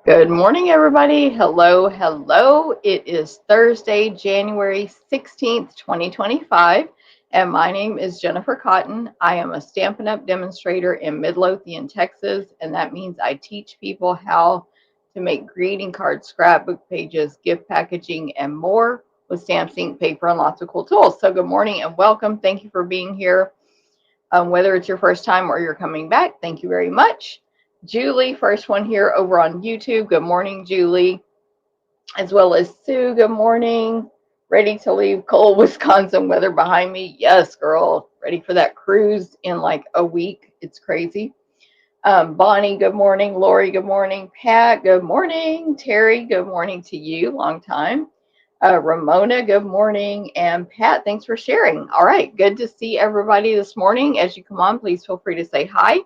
Good morning, everybody. Hello, hello. It is Thursday, January 16th, 2025, and my name is Jennifer Cotton. I am a Stampin' Up! Demonstrator in Midlothian, Texas, and that means I teach people how to make greeting cards, scrapbook pages, gift packaging, and more with stamps, ink, paper, and lots of cool tools. So good morning and welcome. Thank you for being here. Whether it's your first time or you're coming back, thank you very much. Julie, first one here over on YouTube. Good morning, Julie. As well as Sue, good morning. Ready to leave cold Wisconsin weather behind me. Yes, girl. Ready for that cruise in like a week. It's crazy. Bonnie, good morning. Lori, good morning. Pat, good morning. Terry, good morning to you. Long time. Ramona, good morning. And Pat, thanks for sharing. All right, good to see everybody this morning. As you come on, please feel free to say hi.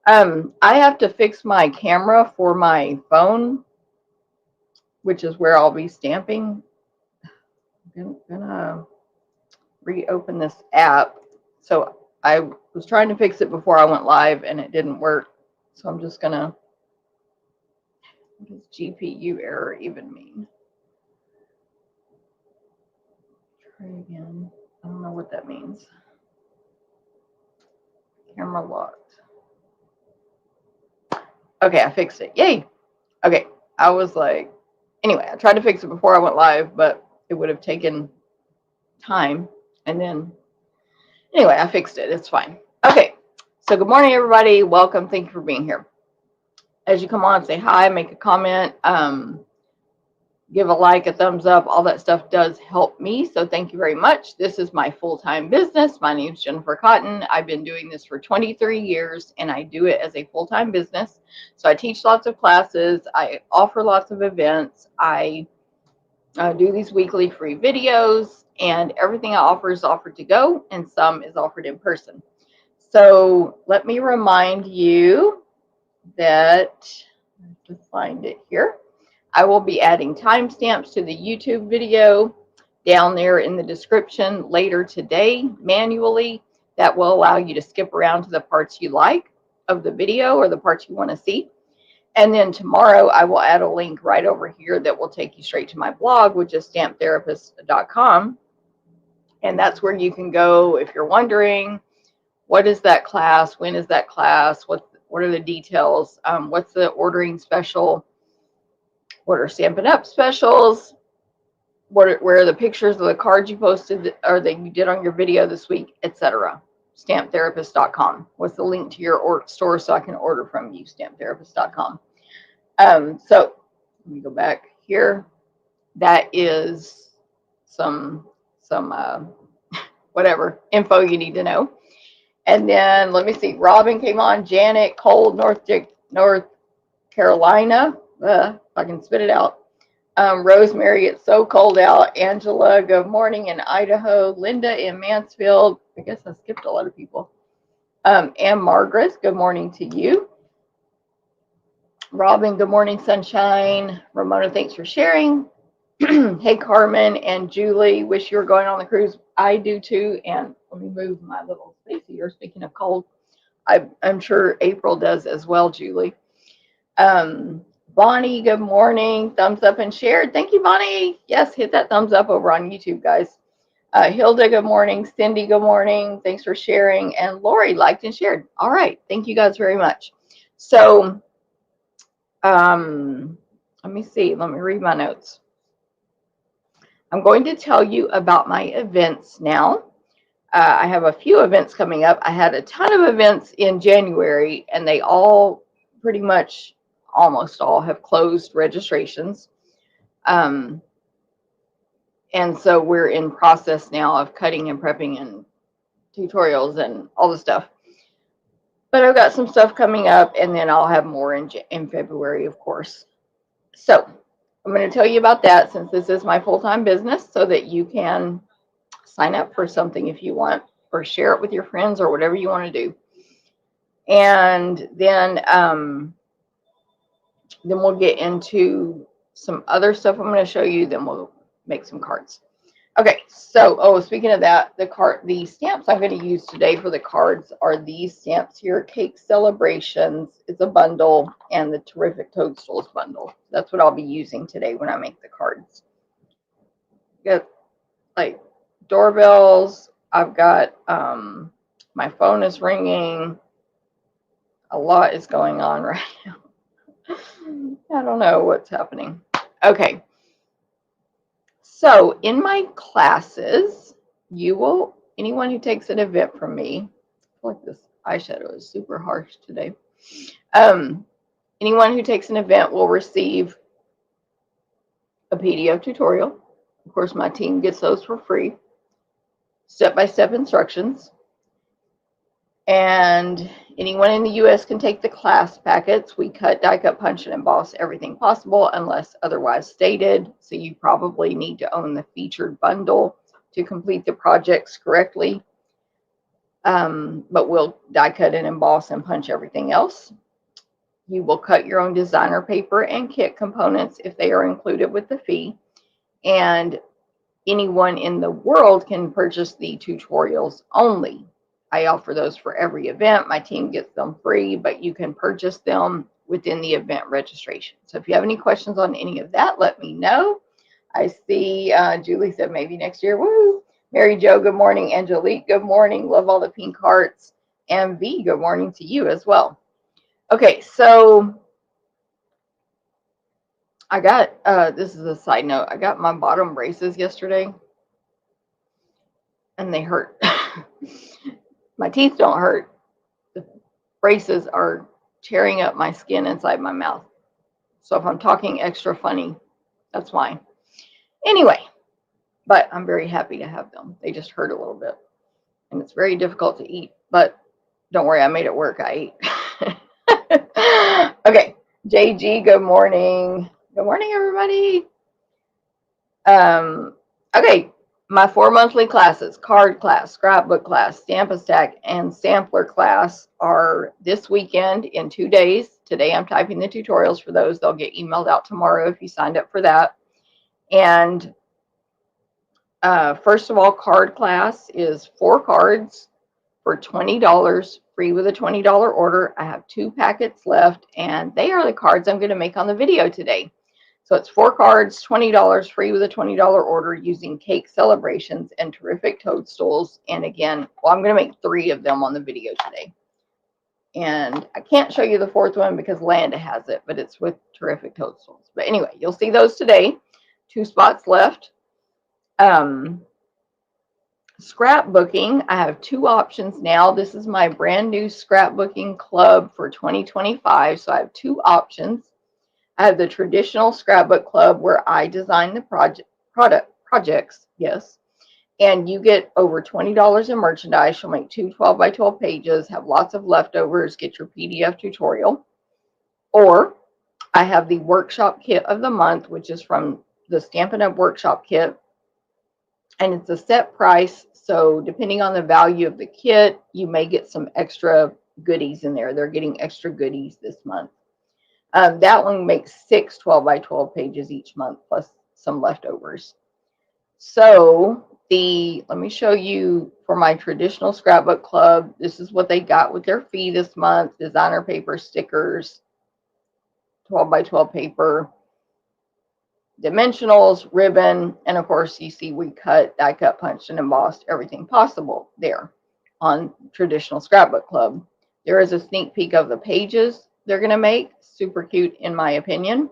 I have to fix my camera for my phone, which is where I'll be stamping. I'm gonna reopen this app. So I was trying to fix it before I went live and it didn't work. So I'm just gonna, what does GPU error even mean? Try again. I don't know what that means. Camera locked. Okay, I fixed it. Yay. Okay, I was like, anyway, I tried to fix it before I went live, but it would have taken time. And then, anyway, I fixed it. It's fine. Okay, so good morning, everybody. Welcome. Thank you for being here. As you come on, say hi, make a comment, give a like, a thumbs up. All that stuff does help me. So thank you very much. This is my full-time business. My name is Jennifer Cotton. I've been doing this for 23 years and I do it as a full-time business. So I teach lots of classes. I offer lots of events. I do these weekly free videos, and everything I offer is offered to go and some is offered in person. So let me remind you that, I have to find it here. I will be adding timestamps to the YouTube video down there in the description later today manually. That will allow you to skip around to the parts you like of the video or the parts you want to see. And then tomorrow I will add a link right over here that will take you straight to my blog, which is stamptherapist.com. And that's where you can go if you're wondering, what is that class? When is that class? What are the details? What's the ordering special? What are Stampin' Up specials? Where are the pictures of the cards you posted or that you did on your video this week, etc. Stamptherapist.com. What's the link to your store so I can order from you? Stamptherapist.com. So let me go back here. That is some whatever info you need to know. And then let me see. Robin came on. Janet, Cold, North Carolina. If I can spit it out. Rosemary, it's so cold out. Angela, good morning in Idaho. Linda in Mansfield. I guess I skipped a lot of people. And Margaret, good morning to you. Robin, good morning, sunshine. Ramona, thanks for sharing. Hey, Carmen and Julie, wish you were going on the cruise. I do too. And let me move my little space here. Speaking of cold, I'm sure April does as well, Julie. Bonnie, good morning. Thumbs up and shared. Thank you, Bonnie. Yes, hit that thumbs up over on YouTube, guys. Hilda, good morning. Cindy, good morning. Thanks for sharing. And Lori liked and shared. All right. Thank you guys very much. So, let me see. Let me read my notes. I'm going to tell you about my events now. I have a few events coming up. I had a ton of events in January, and they all pretty much, almost all, have closed registrations. And so we're in process now of cutting and prepping and tutorials and all the stuff. But I've got some stuff coming up, and then I'll have more in February, of course. So I'm going to tell you about that since this is my full-time business so that you can sign up for something if you want or share it with your friends or whatever you want to do. And then we'll get into some other stuff I'm going to show you. Then we'll make some cards. Okay, so, oh, speaking of that, the stamps I'm going to use today for the cards are these stamps here, Cake Celebrations. It's a bundle, and the Terrific Toadstools bundle. That's what I'll be using today when I make the cards. Got like doorbells. I've got my phone is ringing. A lot is going on right now. I don't know what's happening. Okay. So in my classes, anyone who takes an event from me, I feel like this eyeshadow is super harsh today. Anyone who takes an event will receive a PDF tutorial. Of course, my team gets those for free. Step-by-step instructions. And anyone in the U.S. can take the class packets. We cut, die cut, punch, and emboss everything possible unless otherwise stated. So you probably need to own the featured bundle to complete the projects correctly. But we'll die cut and emboss and punch everything else. You will cut your own designer paper and kit components if they are included with the fee. And anyone in the world can purchase the tutorials only. I offer those for every event. My team gets them free, but you can purchase them within the event registration. So if you have any questions on any of that, let me know. I see Julie said maybe next year. Woo! Mary Jo, good morning. Angelique, good morning. Love all the pink hearts. And V, good morning to you as well. Okay, so I got, this is a side note, I got my bottom braces yesterday, and they hurt. My teeth don't hurt. The braces are tearing up my skin inside my mouth. So if I'm talking extra funny, that's why. Anyway, but I'm very happy to have them. They just hurt a little bit. And it's very difficult to eat, but don't worry, I made it work. I ate. Okay, JG, good morning. Good morning, everybody. Okay, my 4 monthly classes, card class, scrapbook class, Stamp-A-Stack, and sampler class are this weekend in 2 days. Today I'm typing the tutorials for those. They'll get emailed out tomorrow if you signed up for that. And first of all, card class is 4 cards for $20, free with a $20 order. I have 2 packets left, and they are the cards I'm going to make on the video today. So it's 4 cards, $20, free with a $20 order using Cake Celebrations and Terrific Toadstools. And again, well, I'm going to make 3 of them on the video today. And I can't show you the 4th one because Landa has it, but it's with Terrific Toadstools. But anyway, you'll see those today. 2 spots left. Scrapbooking, I have 2 options now. This is my brand new scrapbooking club for 2025. So I have 2 options. I have the traditional scrapbook club where I design the projects, yes. And you get over $20 in merchandise. You'll make 2 12-by-12 pages, have lots of leftovers, get your PDF tutorial. Or I have the workshop kit of the month, which is from the Stampin' Up! Workshop kit. And it's a set price. So depending on the value of the kit, you may get some extra goodies in there. They're getting extra goodies this month. That one makes 6 12-by-12 pages each month, plus some leftovers. So let me show you for my traditional scrapbook club. This is what they got with their fee this month: designer paper, stickers, 12-by-12 paper, dimensionals, ribbon, and of course you see we cut, die cut, punched, and embossed everything possible there on traditional scrapbook club. There is a sneak peek of the pages they're going to make. Super cute in my opinion.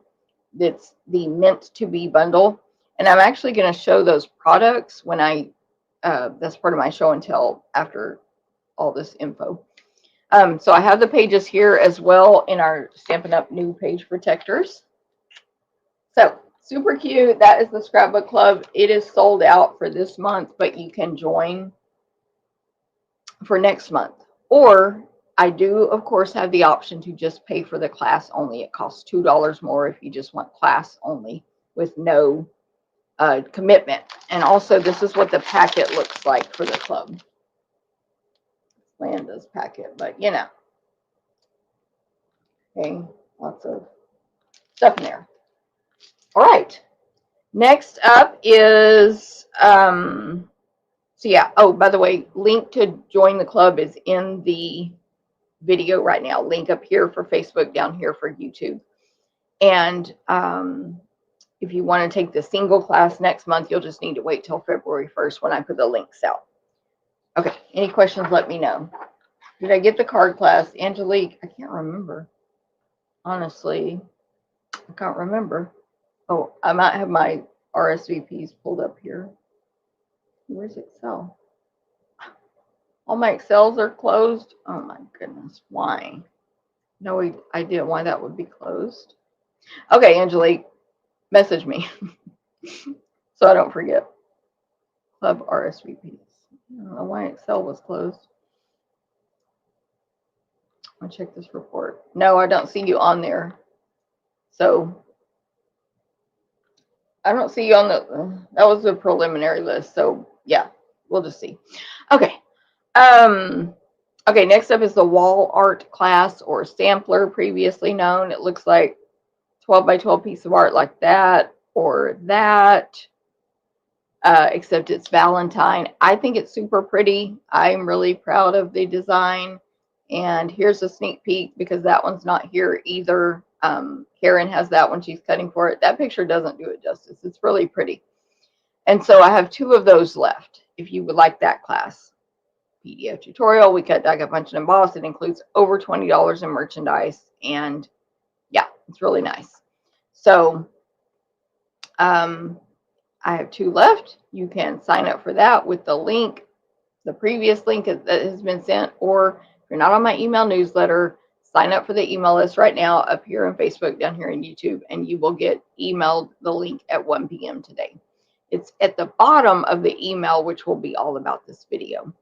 It's the meant to be bundle, and I'm actually going to show those products when that's part of my show and tell after all this info. So I have the pages here as well in our Stampin' Up! New page protectors. So super cute. That is the scrapbook club. It is sold out for this month, but you can join for next month. Or I do, of course, have the option to just pay for the class only. It costs $2 more if you just want class only with no commitment. And also, this is what the packet looks like for the club. Landa's packet, but you know. Okay, lots of stuff in there. All right. Next up is So yeah. Oh, by the way, link to join the club is in the video right now. Link up here for Facebook, down here for YouTube. And if you want to take the single class next month, you'll just need to wait till February 1st when I put the links out. Okay, any questions, let me know. Did I get the card class? Angelique, I can't remember. Honestly, I can't remember. Oh, I might have my RSVPs pulled up here. Where's Excel? All my Excels are closed. Oh my goodness, why? No idea why that would be closed. Okay, Angelique, message me so I don't forget. Club RSVPs. I don't know why Excel was closed. I'll check this report. No, I don't see you on there. So I don't see you on the, that was a preliminary list. So yeah, we'll just see. Okay. Okay, next up is the wall art class, or sampler previously known. It looks like 12 by 12 piece of art like that or that, except it's Valentine. I think it's super pretty. I'm really proud of the design. And here's a sneak peek because that one's not here either. Karen has that one. She's cutting for it. That picture doesn't do it justice. It's really pretty. And so I have 2 of those left if you would like that class. PDF tutorial. We cut, die, cut, punch, and emboss. It includes over $20 in merchandise. And yeah, it's really nice. So I have 2 left. You can sign up for that with the link, the previous link that has been sent, or if you're not on my email newsletter, sign up for the email list right now up here on Facebook, down here on YouTube, and you will get emailed the link at 1 p.m. today. It's at the bottom of the email, which will be all about this video.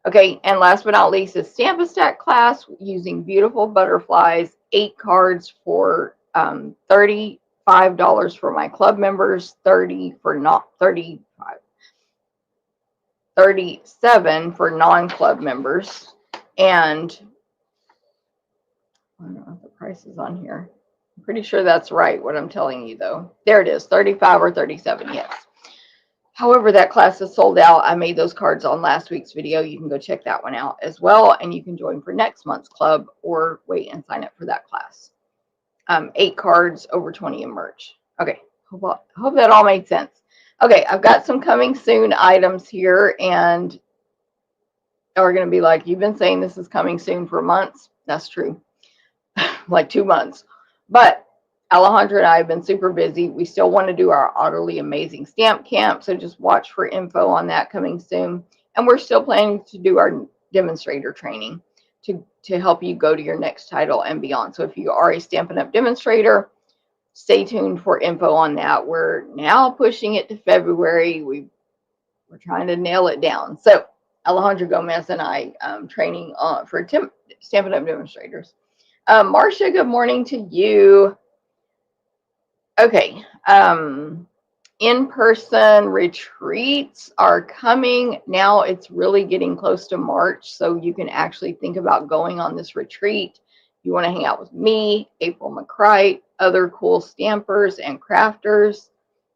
Okay, and last but not least is Stamp a Stack class using beautiful butterflies, 8 cards for $35 for my club members, 37 for non-club members. And I don't know if the price is on here. I'm pretty sure that's right, what I'm telling you, though. There it is, 35 or 37, yes. However, that class is sold out. I made those cards on last week's video. You can go check that one out as well, and you can join for next month's club or wait and sign up for that class. 8 cards, over 20 in merch. Okay, hope that all made sense. Okay, I've got some coming soon items here, and are going to be like, you've been saying this is coming soon for months. That's true. Like 2 months. But Alejandra and I have been super busy. We still want to do our Utterly Amazing Stamp Camp, so just watch for info on that coming soon. And we're still planning to do our demonstrator training to help you go to your next title and beyond. So if you are a Stampin' Up! Demonstrator, stay tuned for info on that. We're now pushing it to February. We're trying to nail it down. So Alejandra Gomez and I training for Stampin' Up! Demonstrators. Marcia, good morning to you. Okay, in-person retreats are coming. Now it's really getting close to March, so you can actually think about going on this retreat. You want to hang out with me, April McCrite, other cool stampers and crafters.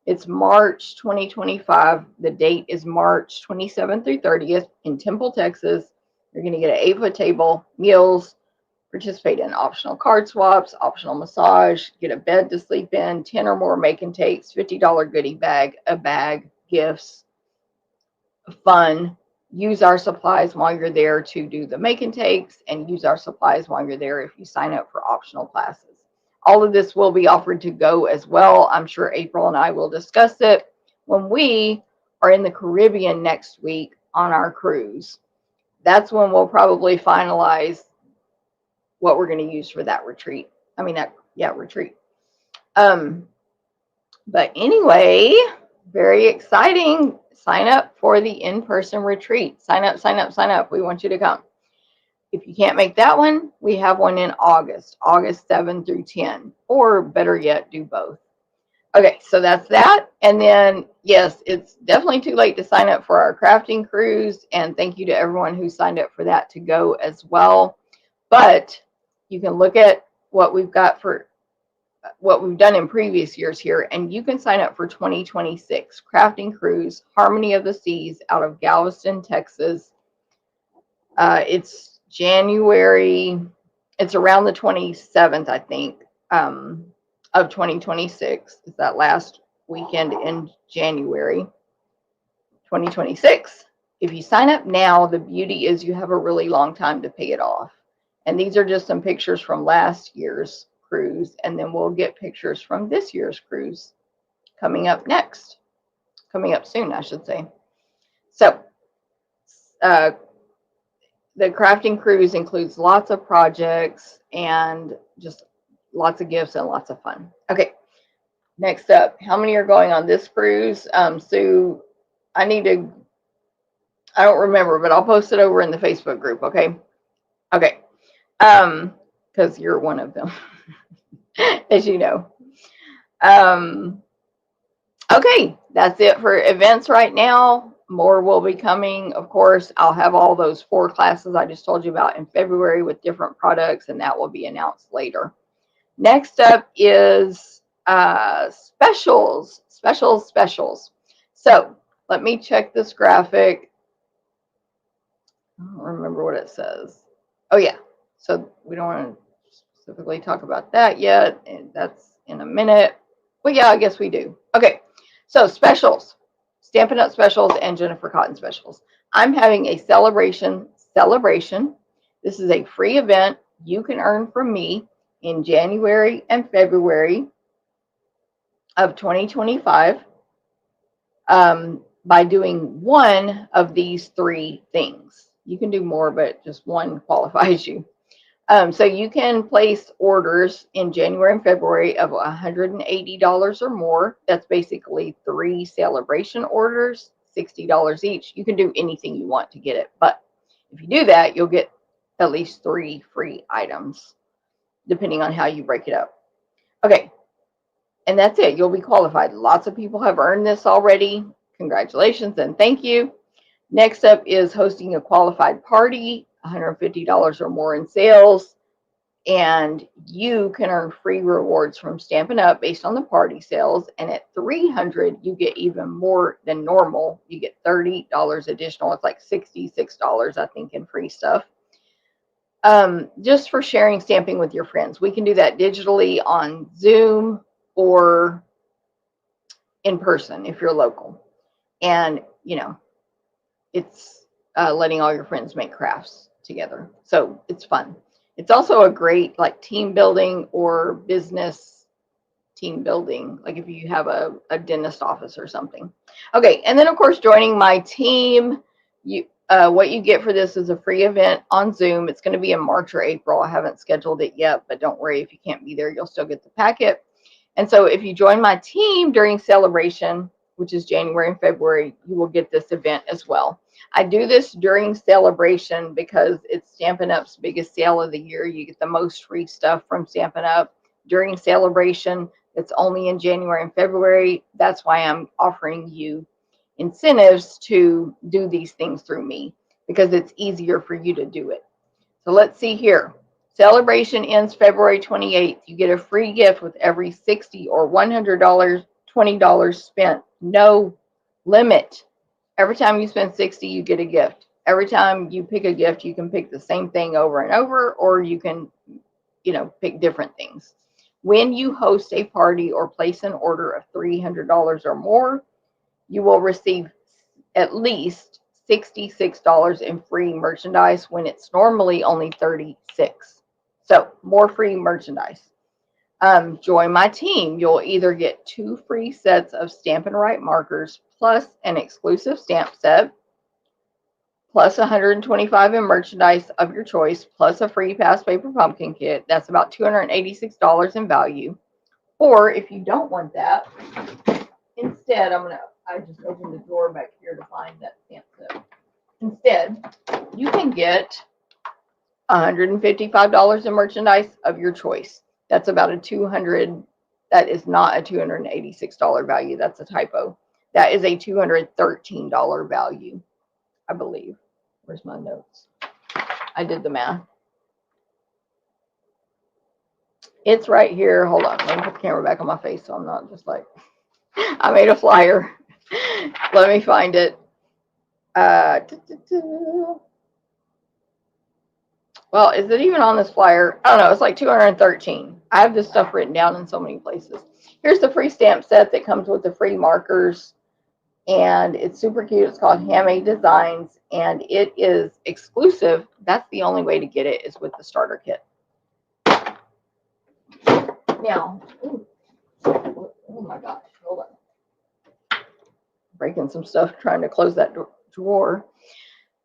It's March 2025. The date is March 27th through 30th in Temple, Texas. You're going to get an 8-foot table, meals, participate in optional card swaps, optional massage, get a bed to sleep in, 10 or more make and takes, $50 goodie bag, a bag, gifts, fun. Use our supplies while you're there to do the make and takes, and use our supplies while you're there if you sign up for optional classes. All of this will be offered to go as well. I'm sure April and I will discuss it when we are in the Caribbean next week on our cruise. That's when we'll probably finalize what we're going to use for that retreat. Retreat. But anyway, very exciting. Sign up for the in-person retreat. Sign up, sign up, sign up. We want you to come. If you can't make that one, we have one in August 7 through 10, or better yet, do both. Okay, so that's that. And then, yes, it's definitely too late to sign up for our crafting cruise. And thank you to everyone who signed up for that to go as well. But you can look at what we've got for what we've done in previous years here, and you can sign up for 2026 Crafting Cruise, Harmony of the Seas out of Galveston, Texas. It's January, it's around the 27th, I think, of 2026. It's that last weekend in January 2026. If you sign up now, the beauty is you have a really long time to pay it off. And these are just some pictures from last year's cruise, and then we'll get pictures from this year's cruise coming up next. Coming up soon, I should say. So, the crafting cruise includes lots of projects and just lots of gifts and lots of fun. Okay, next up, how many are going on this cruise? Sue, I don't remember, but I'll post it over in the Facebook group, okay? Okay, because you're one of them, as you know. Okay, that's it for events right now. More will be coming, of course. I'll have all those 4 classes I just told you about in February with different products, and that will be announced later. Next up is specials. So let me check this graphic. I don't remember what it says. Oh, yeah. So we don't want to specifically talk about that yet, and that's in a minute. Well, yeah, I guess we do. Okay, so specials. Stampin' Up! Specials and Jennifer Cotton specials. I'm having a celebration. This is a free event you can earn from me in January and February of 2025 by doing one of these 3 things. You can do more, but just one qualifies you. So you can place orders in January and February of $180 or more. That's basically 3 celebration orders, $60 each. You can do anything you want to get it. But if you do that, you'll get at least 3 free items, depending on how you break it up. Okay. And that's it. You'll be qualified. Lots of people have earned this already. Congratulations and thank you. Next up is hosting a qualified party, $150 or more in sales, and you can earn free rewards from Stampin' Up! Based on the party sales. And at $300, you get even more than normal. You get $30 additional. It's like $66, I think, in free stuff. Just for sharing stamping with your friends. We can do that digitally on Zoom or in person if you're local. And, you know, it's letting all your friends make crafts together. So it's fun. It's also a great like team building or business team building, like if you have a dentist office or something. Okay, and then of course joining my team, what you get for this is a free event on Zoom. It's going to be in March or April. I haven't scheduled it yet, but don't worry, if you can't be there, you'll still get the packet. And so if you join my team during Celebration, which is January and February, you will get this event as well. I do this during Celebration because it's Stampin' Up's biggest sale of the year. You get the most free stuff from Stampin' Up during Celebration. It's only in January and February. That's why I'm offering you incentives to do these things through me, because it's easier for you to do it. So let's see here. Celebration ends February 28th. You get a free gift with every $60 or $100, $20 spent. No limit. Every time you spend $60, you get a gift. Every time you pick a gift, you can pick the same thing over and over, or you can, you know, pick different things. When you host a party or place an order of $300 or more, you will receive at least $66 in free merchandise when it's normally only $36. So more free merchandise. Join my team. You'll either get 2 free sets of Stampin' Write markers plus an exclusive stamp set, plus $125 in merchandise of your choice, plus a free past paper pumpkin kit. That's about $286 in value. Or if you don't want that, instead, I just opened the drawer back here to find that stamp set. Instead, you can get $155 in merchandise of your choice. That's about that is not a $286 value. That's a typo. That is a $213 value, I believe. Where's my notes? I did the math. It's right here. Hold on. Let me put the camera back on my face so I'm not just like, I made a flyer. Let me find it. Well, is it even on this flyer? I don't know. It's like 213. I have this stuff written down in so many places. Here's the free stamp set that comes with the free markers. And it's super cute. It's called Handmade Designs. And it is exclusive. That's the only way to get it is with the starter kit. Now, oh my gosh, hold on. Breaking some stuff, trying to close that drawer.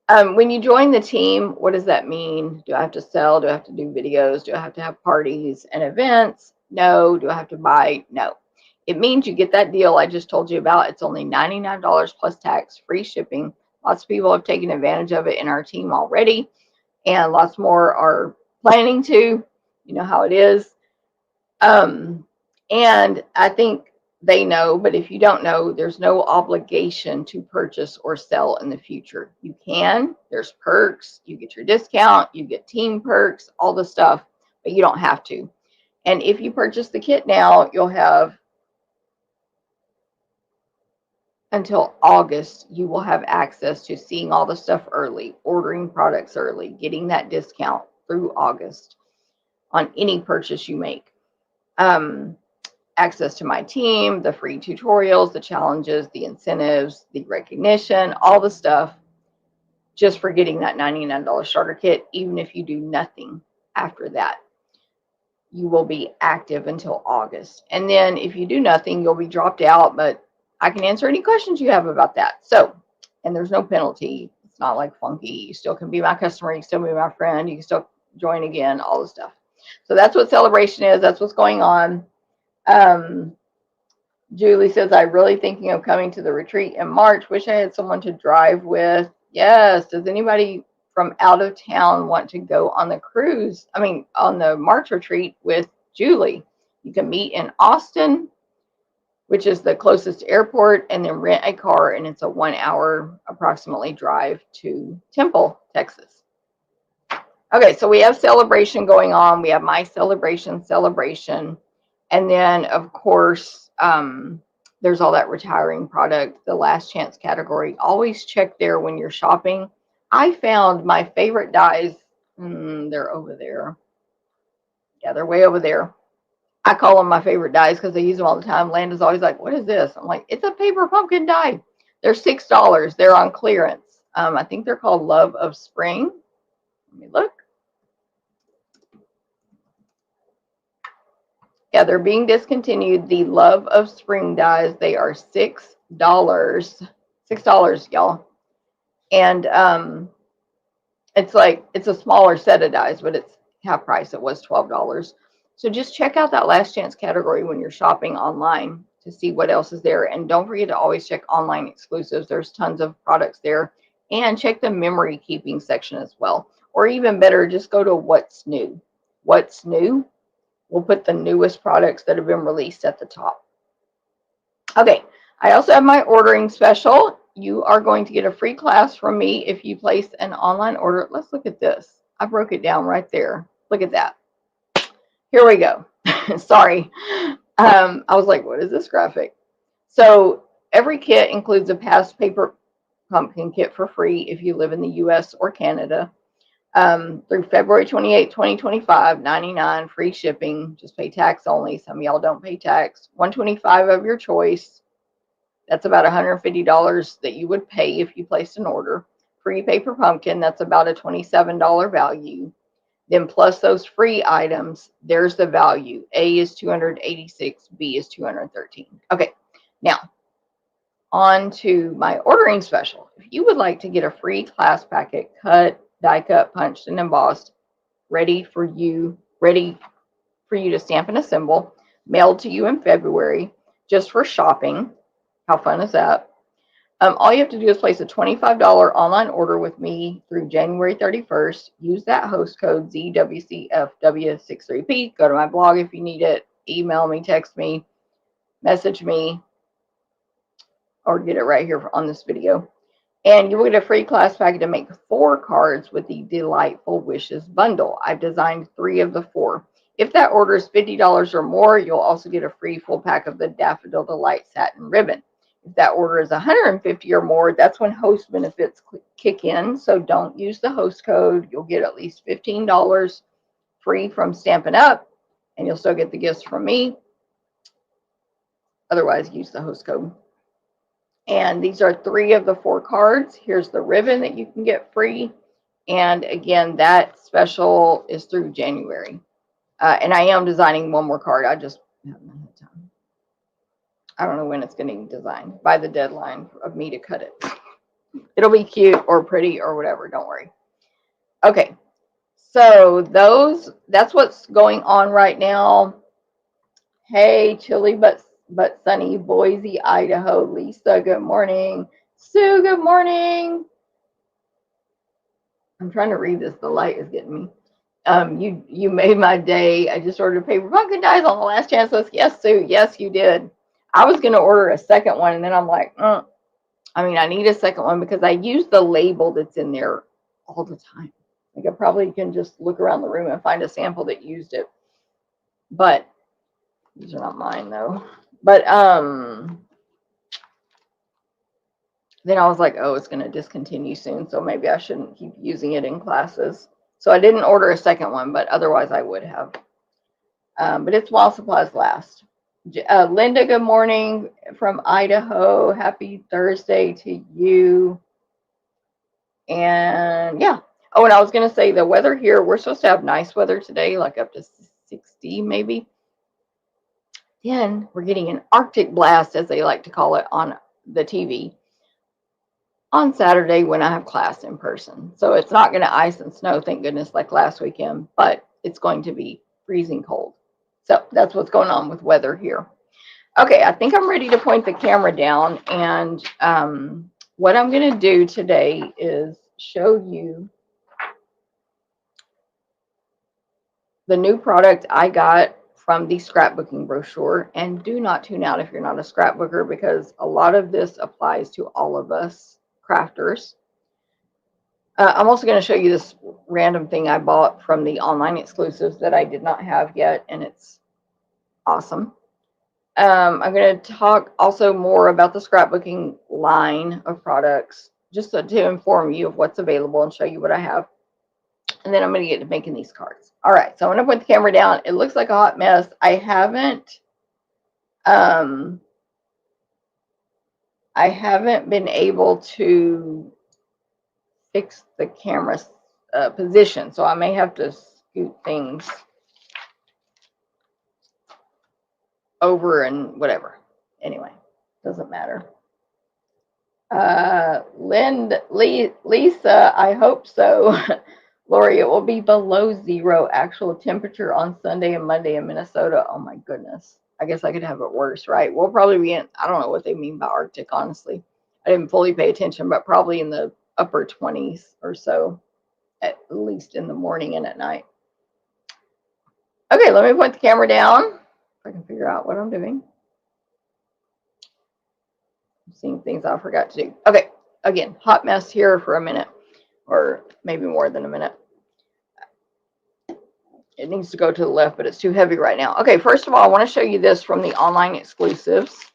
When you join the team, what does that mean? Do I have to sell? Do I have to do videos? Do I have to have parties and events? No. Do I have to buy? No. It means you get that deal I just told you about. It's only $99 plus tax, free shipping. Lots of people have taken advantage of it in our team already, and lots more are planning to. You know how it is. And I think they know, but if you don't know, there's no obligation to purchase or sell in the future. You can, there's perks, you get your discount, you get team perks, all the stuff, but you don't have to. And if you purchase the kit now, you'll have until August, you will have access to seeing all the stuff early, ordering products early, getting that discount through August on any purchase you make. Access to my team, the free tutorials, the challenges, the incentives, the recognition, all the stuff, just for getting that $99 starter kit. Even if you do nothing after that, you will be active until August. And then if you do nothing, you'll be dropped out, but I can answer any questions you have about that. So, and there's no penalty. It's not like funky. You still can be my customer. You can still be my friend. You can still join again, all the stuff. So that's what Celebration is. That's what's going on. Julie says, I'm really thinking of coming to the retreat in March. Wish I had someone to drive with. Yes. Does anybody from out of town want to go on the cruise? I mean, on the March retreat with Julie? You can meet in Austin, which is the closest airport, and then rent a car, and it's a 1 hour approximately drive to Temple, Texas. Okay, so we have Celebration going on. We have My Celebration. And then, of course, there's all that retiring product, the last chance category. Always check there when you're shopping. I found my favorite dies. They're over there. Yeah, they're way over there. I call them my favorite dies because I use them all the time. Landa's always like, what is this? I'm like, it's a paper pumpkin die. They're $6. They're on clearance. I think they're called Love of Spring. Let me look. Yeah, they're being discontinued. The Love of Spring dies, they are $6. $6, y'all. And it's like, it's a smaller set of dies, but it's half price. It was $12. So just check out that last chance category when you're shopping online to see what else is there. And don't forget to always check online exclusives. There's tons of products there. And check the memory keeping section as well. Or even better, just go to What's New. What's New? We'll put the newest products that have been released at the top. Okay, I also have my ordering special. You are going to get a free class from me if you place an online order. Let's look at this. I broke it down right there. Look at that. Here we go. Sorry. I was like, what is this graphic? So every kit includes a past paper pumpkin kit for free if you live in the US or Canada. Through February 28, 2025, $99 free shipping. Just pay tax only. Some of y'all don't pay tax. $125 of your choice. That's about $150 that you would pay if you placed an order. Free paper pumpkin. That's about a $27 value. Then plus those free items, there's the value. A is $286. B is $213. Okay, now on to my ordering special. If you would like to get a free class packet cut, die cut, punched, and embossed, ready for you to stamp and assemble, mailed to you in February, just for shopping. How fun is that? All you have to do is place a $25 online order with me through January 31st. Use that host code ZWCFW63P. Go to my blog if you need it. Email me, text me, message me, or get it right here on this video. And you will get a free class packet to make 4 cards with the Delightful Wishes bundle. I've designed 3 of the 4. If that order is $50 or more, you'll also get a free full pack of the Daffodil Delight satin ribbon. If that order is $150 or more, that's when host benefits kick in. So don't use the host code. You'll get at least $15 free from Stampin' Up, and you'll still get the gifts from me. Otherwise, use the host code. And these are 3 of the 4 cards. Here's the ribbon that you can get free. And again, that special is through January. And I am designing one more card. I just haven't had time. I don't know when it's going to be designed by the deadline of me to cut it. It'll be cute or pretty or whatever. Don't worry. Okay. So that's what's going on right now. Hey, chilly but sunny, Boise, Idaho. Lisa, good morning. Sue, good morning. I'm trying to read this. The light is getting me. You made my day. I just ordered paper pumpkin dies on the last chance list. Yes, Sue. Yes, you did. I was going to order a second one, and then I'm like, I need a second one because I use the label that's in there all the time. Like I probably can just look around the room and find a sample that used it. But these are not mine though. But then I was like, oh, it's going to discontinue soon, so maybe I shouldn't keep using it in classes. So I didn't order a second one, but otherwise I would have. But it's while supplies last. Linda, good morning from Idaho. Happy Thursday to you. And yeah. Oh, and I was going to say the weather here, we're supposed to have nice weather today, like up to 60 maybe. Then we're getting an Arctic blast, as they like to call it on the TV, on Saturday when I have class in person. So it's not going to ice and snow, thank goodness, like last weekend, but it's going to be freezing cold. So that's what's going on with weather here. Okay, I think I'm ready to point the camera down. And what I'm going to do today is show you the new product I got from the Scrapbooking Brochure. And do not tune out if you're not a scrapbooker, because a lot of this applies to all of us crafters. I'm also going to show you this random thing I bought from the online exclusives that I did not have yet, and it's awesome. I'm going to talk also more about the scrapbooking line of products, just to inform you of what's available and show you what I have. And then I'm going to get to making these cards. All right, so I'm going to put the camera down. It looks like a hot mess. I haven't been able to fix the camera position, so I may have to scoot things over and whatever. Anyway, doesn't matter. Lisa, I hope so. Lori, it will be below 0 actual temperature on Sunday and Monday in Minnesota. Oh my goodness. I guess I could have it worse, right? We'll probably be in, I don't know what they mean by Arctic, honestly. I didn't fully pay attention, but probably in the upper 20s or so, at least in the morning and at night. Okay, let me put the camera down if I can figure out what I'm doing. I'm seeing things I forgot to do. Okay, again, hot mess here for a minute, or maybe more than a minute. It needs to go to the left, but it's too heavy right now. Okay, first of all, I want to show you this from the online exclusives.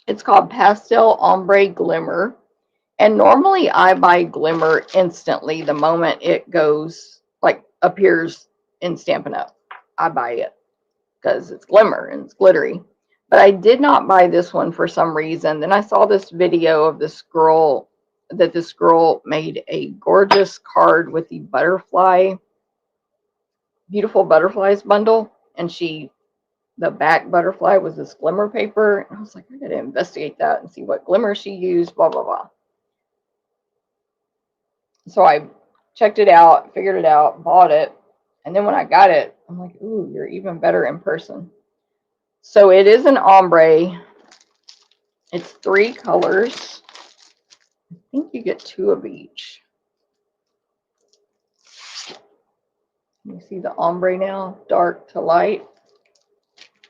It's called Pastel Ombre Glimmer. And normally I buy Glimmer instantly the moment it goes, like, appears in Stampin' Up. I buy it because it's Glimmer and it's glittery. But I did not buy this one for some reason. Then I saw this video of this girl, that this girl made a gorgeous card with the butterfly, beautiful butterflies bundle, and the back butterfly was this glimmer paper, and I was like, I gotta investigate that and see what glimmer she used, blah blah blah. So I checked it out, figured it out, bought it, and then when I got it, I'm like, ooh, you're even better in person. So it is an ombre. It's 3 colors. I think you get 2 of each. You see the ombre now, dark to light.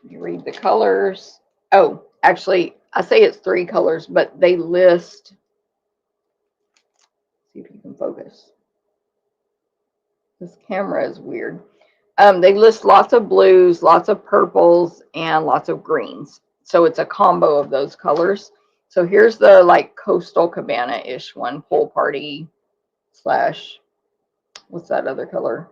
You read the colors. Oh, actually, I say it's 3 colors, but they list. See if you can focus. This camera is weird. They list lots of blues, lots of purples, and lots of greens. So it's a combo of those colors. So here's the like coastal cabana-ish one, pool party slash, what's that other color?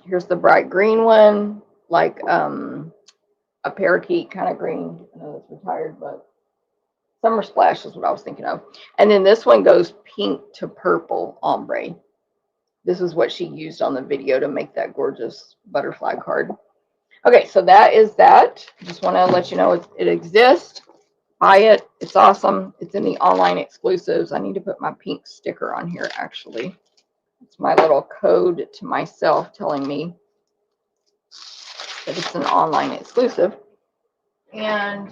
Here's the bright green one, like a parakeet kind of green. I know it's retired, but summer splash is what I was thinking of. And then this one goes pink to purple ombre. This is what she used on the video to make that gorgeous butterfly card. Okay, so that is that. Just want to let you know it exists. Buy it. It's awesome. It's in the online exclusives. I need to put my pink sticker on here, actually. It's my little code to myself telling me that it's an online exclusive. And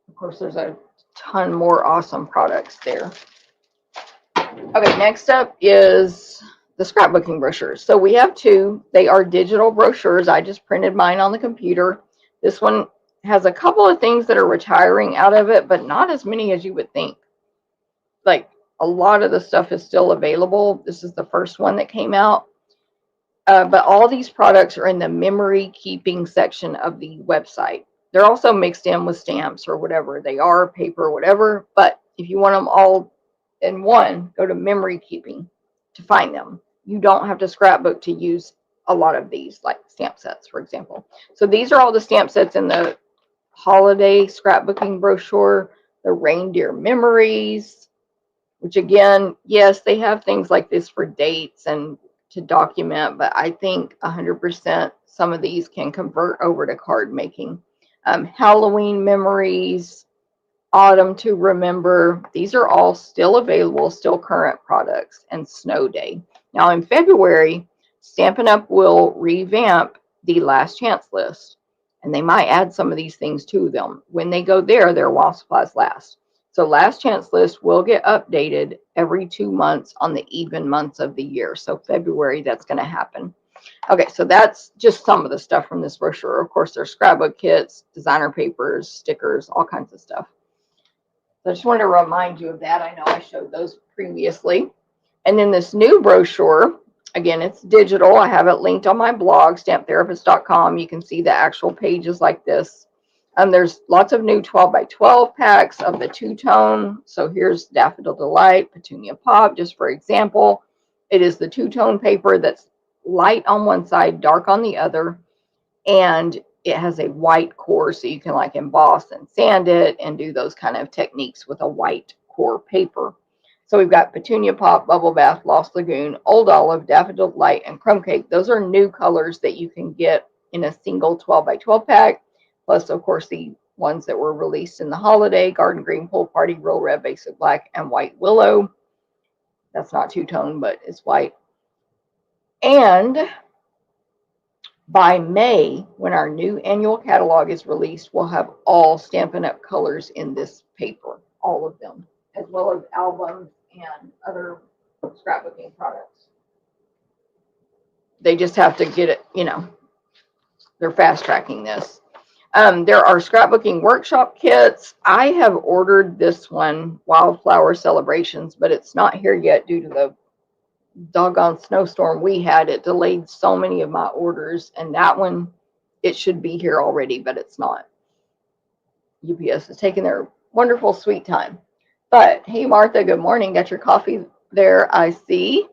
of course, there's a ton more awesome products there. Okay, next up is the scrapbooking brochures. So we have two. They are digital brochures. I just printed mine on the computer. This one has a couple of things that are retiring out of it, but not as many as you would think. Like a lot of the stuff is still available. This is the first one that came out. But all these products are in the memory keeping section of the website. They're also mixed in with stamps or whatever they are, paper, whatever. But if you want them all in one, go to memory keeping to find them. You don't have to scrapbook to use a lot of these, like stamp sets, for example. So these are all the stamp sets in the holiday scrapbooking brochure, the reindeer memories, which again, yes, they have things like this for dates and to document, but I think 100% some of these can convert over to card making. Halloween memories, autumn to remember. These are all still available, still current products, and snow day. Now in February, Stampin' Up will revamp the last chance list, and they might add some of these things to them. When they go there, they're while supplies last. So last chance list will get updated every 2 months on the even months of the year. So February, that's going to happen. Okay, so that's just some of the stuff from this brochure. Of course, there's scrapbook kits, designer papers, stickers, all kinds of stuff. So I just wanted to remind you of that. I know I showed those previously. And then this new brochure, again, it's digital. I have it linked on my blog, stamптherapist.com. You can see the actual pages like this. There's lots of new 12 by 12 packs of the two-tone. So here's Daffodil Delight, Petunia Pop, just for example. It is the two-tone paper that's light on one side, dark on the other. And it has a white core, so you can like emboss and sand it and do those kind of techniques with a white core paper. So we've got Petunia Pop, Bubble Bath, Lost Lagoon, Old Olive, Daffodil Light, and Crumb Cake. Those are new colors that you can get in a single 12 by 12 pack. Plus, of course, the ones that were released in the holiday, Garden Green, Pool Party, Real Red, Basic Black, and White Willow. That's not two-tone, but it's white. And by May, when our new annual catalog is released, we'll have all Stampin' Up! Colors in this paper, all of them, as well as albums and other scrapbooking products. They just have to get it, you know, they're fast tracking this. There are scrapbooking workshop kits. I have ordered this one, Wildflower Celebrations, but it's not here yet due to the doggone snowstorm we had. It delayed so many of my orders, and that one, it should be here already, but it's not. UPS is taking their wonderful sweet time. But hey, Martha, good morning. Got your coffee there, I see.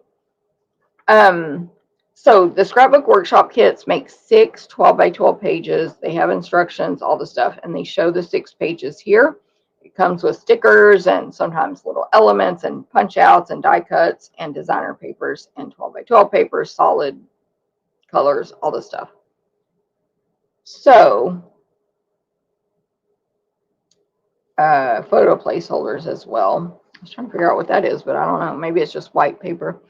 So the scrapbook workshop kits make 6 12 by 12 pages. They have instructions, all the stuff, and they show the 6 pages here. It comes with stickers and sometimes little elements and punch outs and die cuts and designer papers and 12 by 12 papers, solid colors, all the stuff. So photo placeholders as well. I was trying to figure out what that is, but I don't know. Maybe it's just white paper.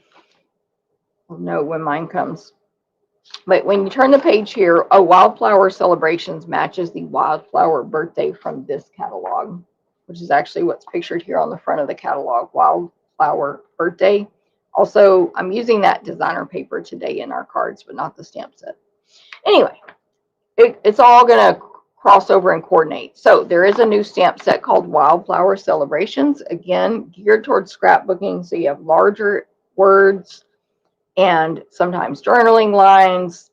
I'll know when mine comes. But when you turn the page here, Wildflower Celebrations matches the Wildflower birthday from this catalog, which is actually what's pictured here on the front of the catalog, Wildflower birthday. Also, I'm using that designer paper today in our cards, but not the stamp set. Anyway, it's all going to crossover and coordinate. So there is a new stamp set called Wildflower Celebrations, again geared towards scrapbooking. So you have larger words and sometimes journaling lines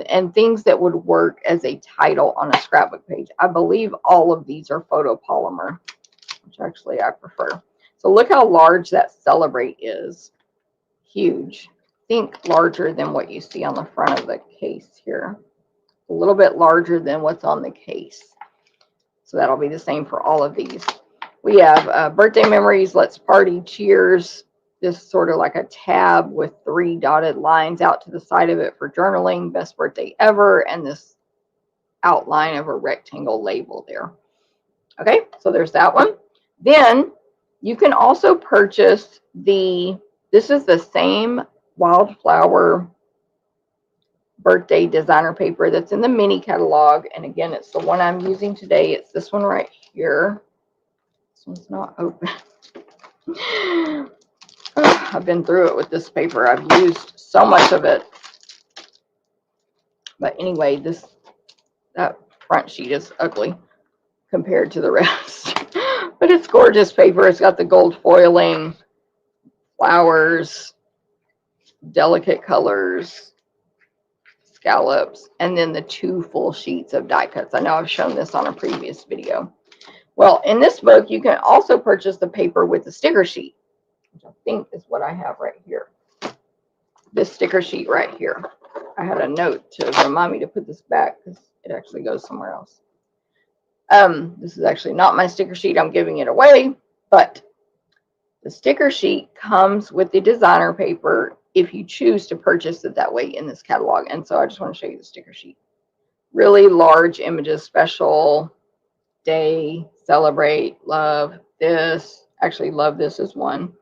and things that would work as a title on a scrapbook page. I believe all of these are photopolymer, which actually I prefer. So look how large that Celebrate is. Huge. Think larger than what you see on the front of the case here. A little bit larger than what's on the case. So that'll be the same for all of these. We have birthday memories, let's party, cheers. This sort of like a tab with 3 dotted lines out to the side of it for journaling, best birthday ever, and this outline of a rectangle label there. Okay, so there's that one. Then you can also purchase this is the same Wildflower birthday designer paper that's in the mini catalog. And again, it's the one I'm using today. It's this one right here. This one's not open. I've been through it with this paper. I've used so much of it. But anyway, that front sheet is ugly compared to the rest. But it's gorgeous paper. It's got the gold foiling, flowers, delicate colors, scallops, and then the 2 full sheets of die cuts. I know I've shown this on a previous video. Well, in this book, you can also purchase the paper with the sticker sheet, which I think is what I have right here. This sticker sheet right here. I had a note to remind me to put this back because it actually goes somewhere else. This is actually not my sticker sheet. I'm giving it away, but the sticker sheet comes with the designer paper if you choose to purchase it that way in this catalog. And so I just want to show you the sticker sheet. Really large images, special day, celebrate, love this. Actually, love this is one.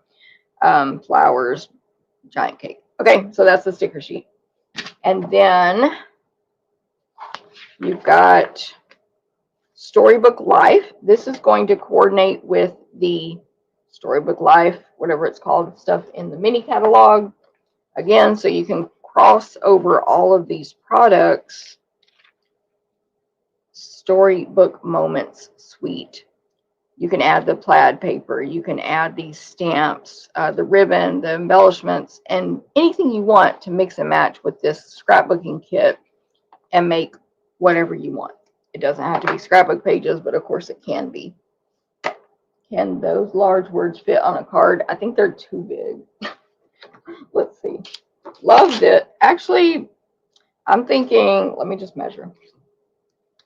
Flowers, giant cake. Okay, so that's the sticker sheet. And then you've got Storybook Life. This is going to coordinate with the Storybook Life, whatever it's called, stuff in the mini catalog. Again, so you can cross over all of these products. Storybook Moments Suite. You can add the plaid paper. You can add these stamps, the ribbon, the embellishments, and anything you want to mix and match with this scrapbooking kit and make whatever you want. It doesn't have to be scrapbook pages, but of course it can be. Can those large words fit on a card? I think they're too big. Let's see. Loved it. Actually, I'm thinking, let me just measure.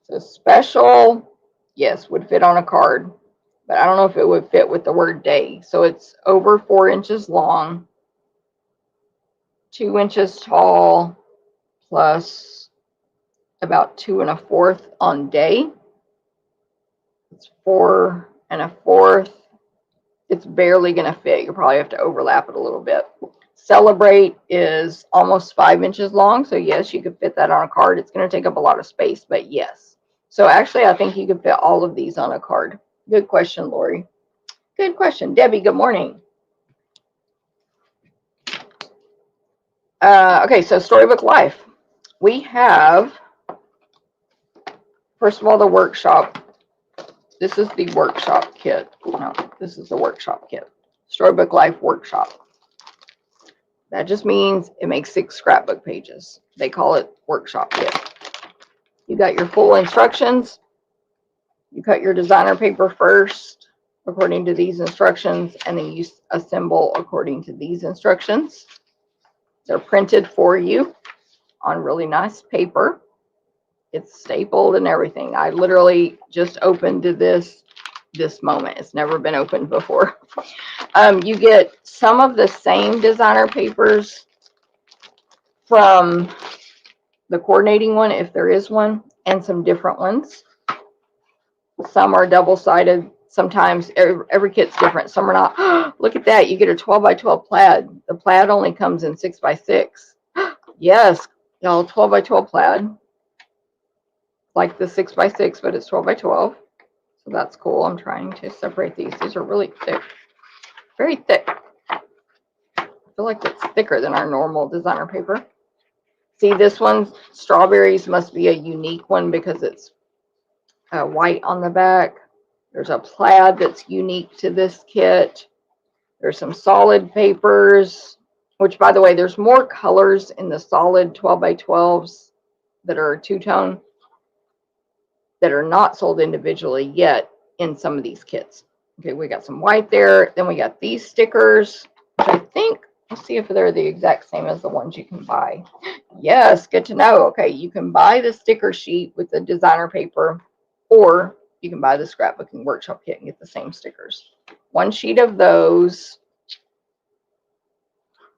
So special, yes, would fit on a card, but I don't know if it would fit with the word day. So it's over 4 inches long, 2 inches tall, plus about 2 1/4 on day. It's 4 1/4. It's barely going to fit. You'll probably have to overlap it a little bit. Celebrate is almost 5 inches long. So yes, you could fit that on a card. It's going to take up a lot of space, but yes. So actually, I think you could fit all of these on a card. Good question, Lori. Good question. Debbie, good morning. Okay, so Storybook Life. We have, first of all, the workshop. This is the workshop kit. No, this is the workshop kit. Storybook Life workshop. That just means it makes 6 scrapbook pages. They call it workshop kit. You got your full instructions. You cut your designer paper first according to these instructions, and then you assemble according to these instructions. They're printed for you on really nice paper. It's stapled and everything. I literally just opened this moment. It's never been opened before. You get some of the same designer papers from the coordinating one, if there is one, and some different ones. Some are double-sided. Sometimes every kit's different. Some are not. Look at that. You get a 12 by 12 plaid. The plaid only comes in 6 by 6. Yes, y'all, 12 by 12 plaid. Like the 6 by 6, but it's 12 by 12. So that's cool. I'm trying to separate these. These are really thick. Very thick. I feel like it's thicker than our normal designer paper. See, this one, strawberries, must be a unique one because it's white on the back. There's a plaid that's unique to this kit. There's some solid papers, which, by the way, there's more colors in the solid 12x12s that are two-tone that are not sold individually yet in some of these kits. Okay, we got some white there. Then we got these stickers, which I think, let's see if they're the exact same as the ones you can buy. Yes, good to know. Okay, you can buy the sticker sheet with the designer paper, or you can buy the Scrapbooking Workshop kit and get the same stickers. One sheet of those.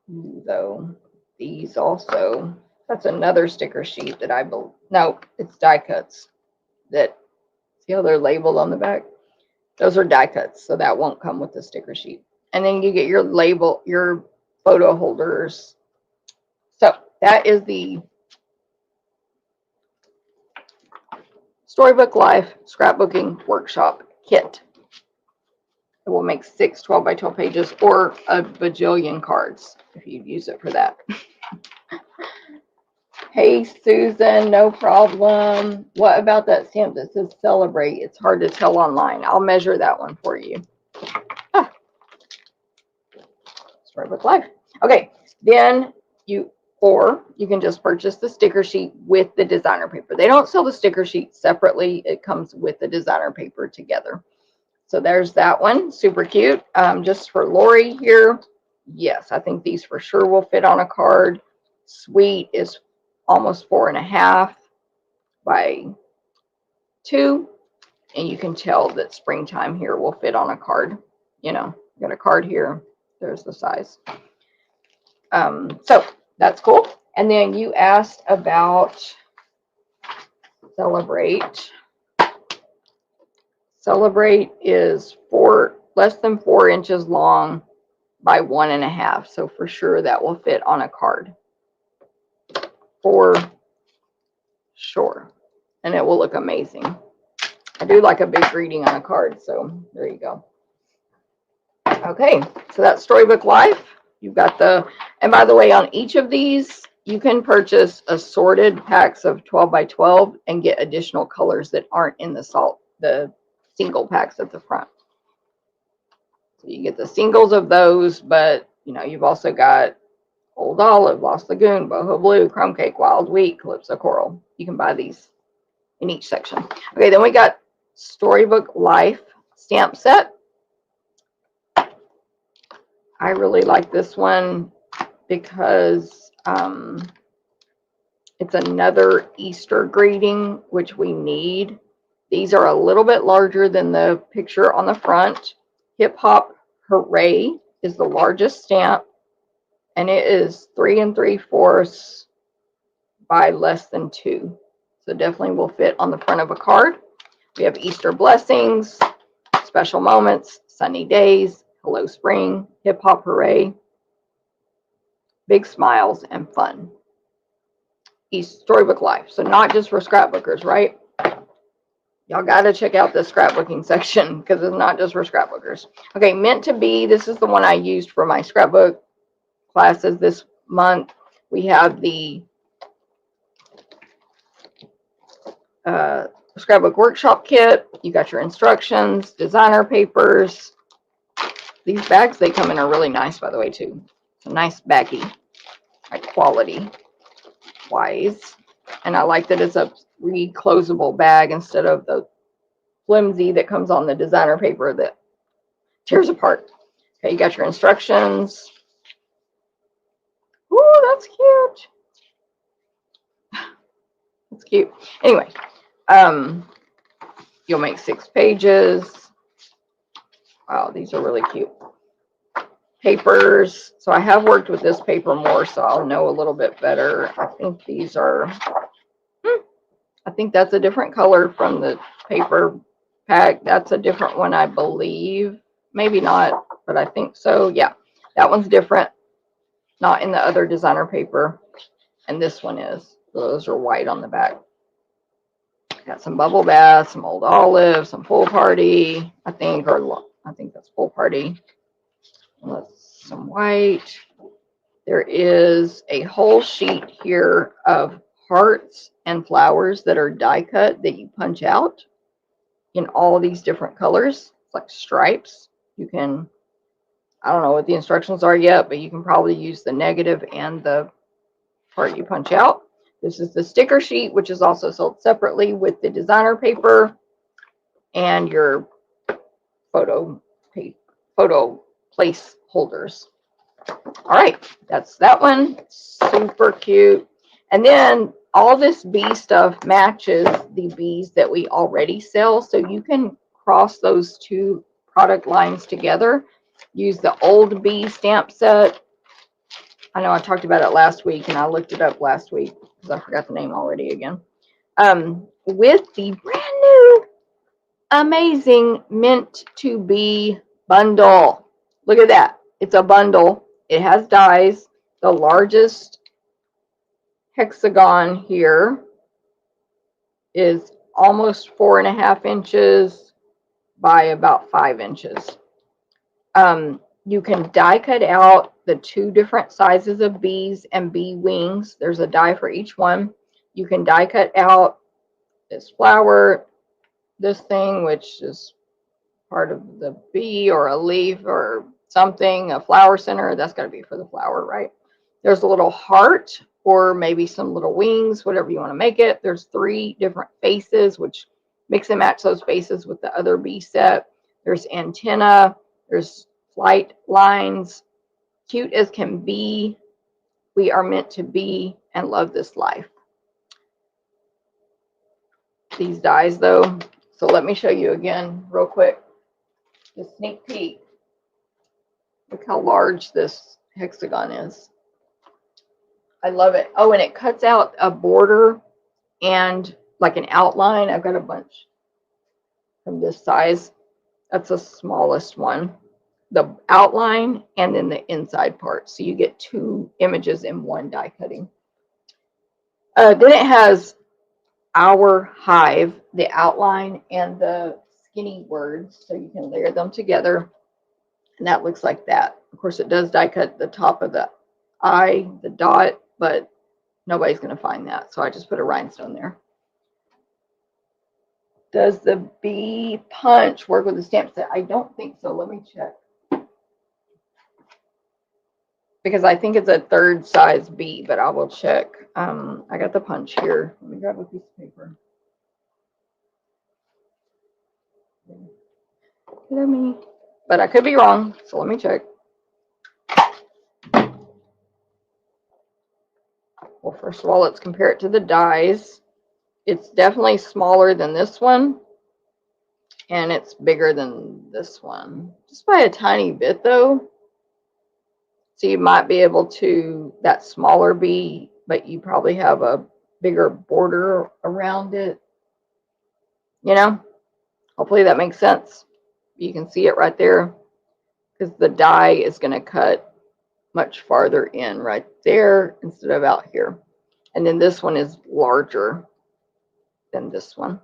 Though these also, that's another sticker sheet that I believe, no, it's die cuts. That, see how they're labeled on the back? Those are die cuts, so that won't come with the sticker sheet. And then you get your label, your photo holders. So that is the Storybook Life Scrapbooking Workshop Kit. It will make 6 12x12 pages or a bajillion cards if you use it for that. Hey, Susan, no problem. What about that stamp that says celebrate? It's hard to tell online. I'll measure that one for you. Ah, Storybook Life. Okay, then you can just purchase the sticker sheet with the designer paper. They don't sell the sticker sheet separately. It comes with the designer paper together. So there's that one. Super cute. Just for Lori here. Yes, I think these for sure will fit on a card. Sweet is almost 4.5 by 2, and you can tell that springtime here will fit on a card. You know, got a card here. There's the size. So that's cool. And then you asked about Celebrate. Celebrate is less than 4 inches long by 1.5. So for sure that will fit on a card. For sure. And it will look amazing. I do like a big greeting on a card, so there you go. Okay, so that's Storybook Life. You've got and by the way, on each of these, you can purchase assorted packs of 12x12 and get additional colors that aren't in the single packs at the front. So you get the singles of those, but you know, you've also got Old Olive, Lost Lagoon, Boho Blue, Crumb Cake, Wild Wheat, Calypso Coral. You can buy these in each section. Okay, then we got Storybook Life stamp set. I really like this one because it's another Easter greeting, which we need. These are a little bit larger than the picture on the front. Hip Hop Hooray is the largest stamp, and it is 3 3/4 by less than 2. So definitely will fit on the front of a card. We have Easter Blessings, Special Moments, Sunny Days, Hello Spring, Hip Hop Hooray, Big Smiles, and Fun. Storybook Life. So not just for scrapbookers, right? Y'all got to check out the scrapbooking section because it's not just for scrapbookers. Okay, Meant to Be. This is the one I used for my scrapbook classes this month. We have the Scrapbook Workshop Kit. You got your instructions, designer papers. These bags they come in are really nice, by the way, too. It's a nice baggie, like quality wise. And I like that it's a reclosable bag instead of the flimsy that comes on the designer paper that tears apart. Okay, you got your instructions. Ooh, that's cute. That's cute. Anyway, you'll make 6 pages. Wow, these are really cute. Papers. So I have worked with this paper more, so I'll know a little bit better. I think these are, I think that's a different color from the paper pack. That's a different one, I believe. Maybe not, but I think so. Yeah, that one's different. Not in the other designer paper. And this one is. Those are white on the back. Got some Bubble Bath, some Old Olive, some Pool Party, I think that's Pool Party. Some white. There is a whole sheet here of hearts and flowers that are die cut that you punch out. in all these different colors, like stripes. You can, I don't know what the instructions are yet, but you can probably use the negative and the part you punch out. This is the sticker sheet, which is also sold separately with the designer paper and your photo place holders. All right, that's that one. Super cute. And then all this bee stuff matches the bees that we already sell, so you can cross those two product lines together. Use the old bee stamp set. I know I talked about it last week, and I looked it up last week because I forgot the name already again. With the brand new amazing Mint to Be bundle. Look at that. It's a bundle. It has dies. The largest hexagon here is almost 4.5 inches by about 5 inches. You can die cut out the two different sizes of bees and bee wings. There's a die for each one. You can die cut out this flower, this thing, which is part of the bee or a leaf or something, a flower center. That's got to be for the flower, right? There's a little heart or maybe some little wings, whatever you want to make it. There's 3 different faces, which mix and match those faces with the other bee set. There's antenna. There's flight lines. Cute as can be. We are meant to be and love this life. These dies, though. So let me show you again real quick. The sneak peek. Look how large this hexagon is. I love it. Oh, and it cuts out a border and like an outline. I've got a bunch from this size. That's the smallest one. The outline and then the inside part. So you get 2 images in one die cutting. Then it has our hive, the outline and the skinny words. So you can layer them together. And that looks like that. Of course, it does die cut the top of the eye, the dot, but nobody's going to find that. So I just put a rhinestone there. Does the bee punch work with the stamp set? I don't think so. Let me check. Because I think it's a 3rd size bee, but I will check. I got the punch here. Let me grab a piece of paper. But I could be wrong, so let me check. Well, first of all, let's compare it to the dies. It's definitely smaller than this one, and it's bigger than this one. Just by a tiny bit, though. So you might be able to, that smaller bee, but you probably have a bigger border around it. You know, hopefully that makes sense. You can see it right there because the die is going to cut much farther in right there instead of out here. And then this one is larger than this one.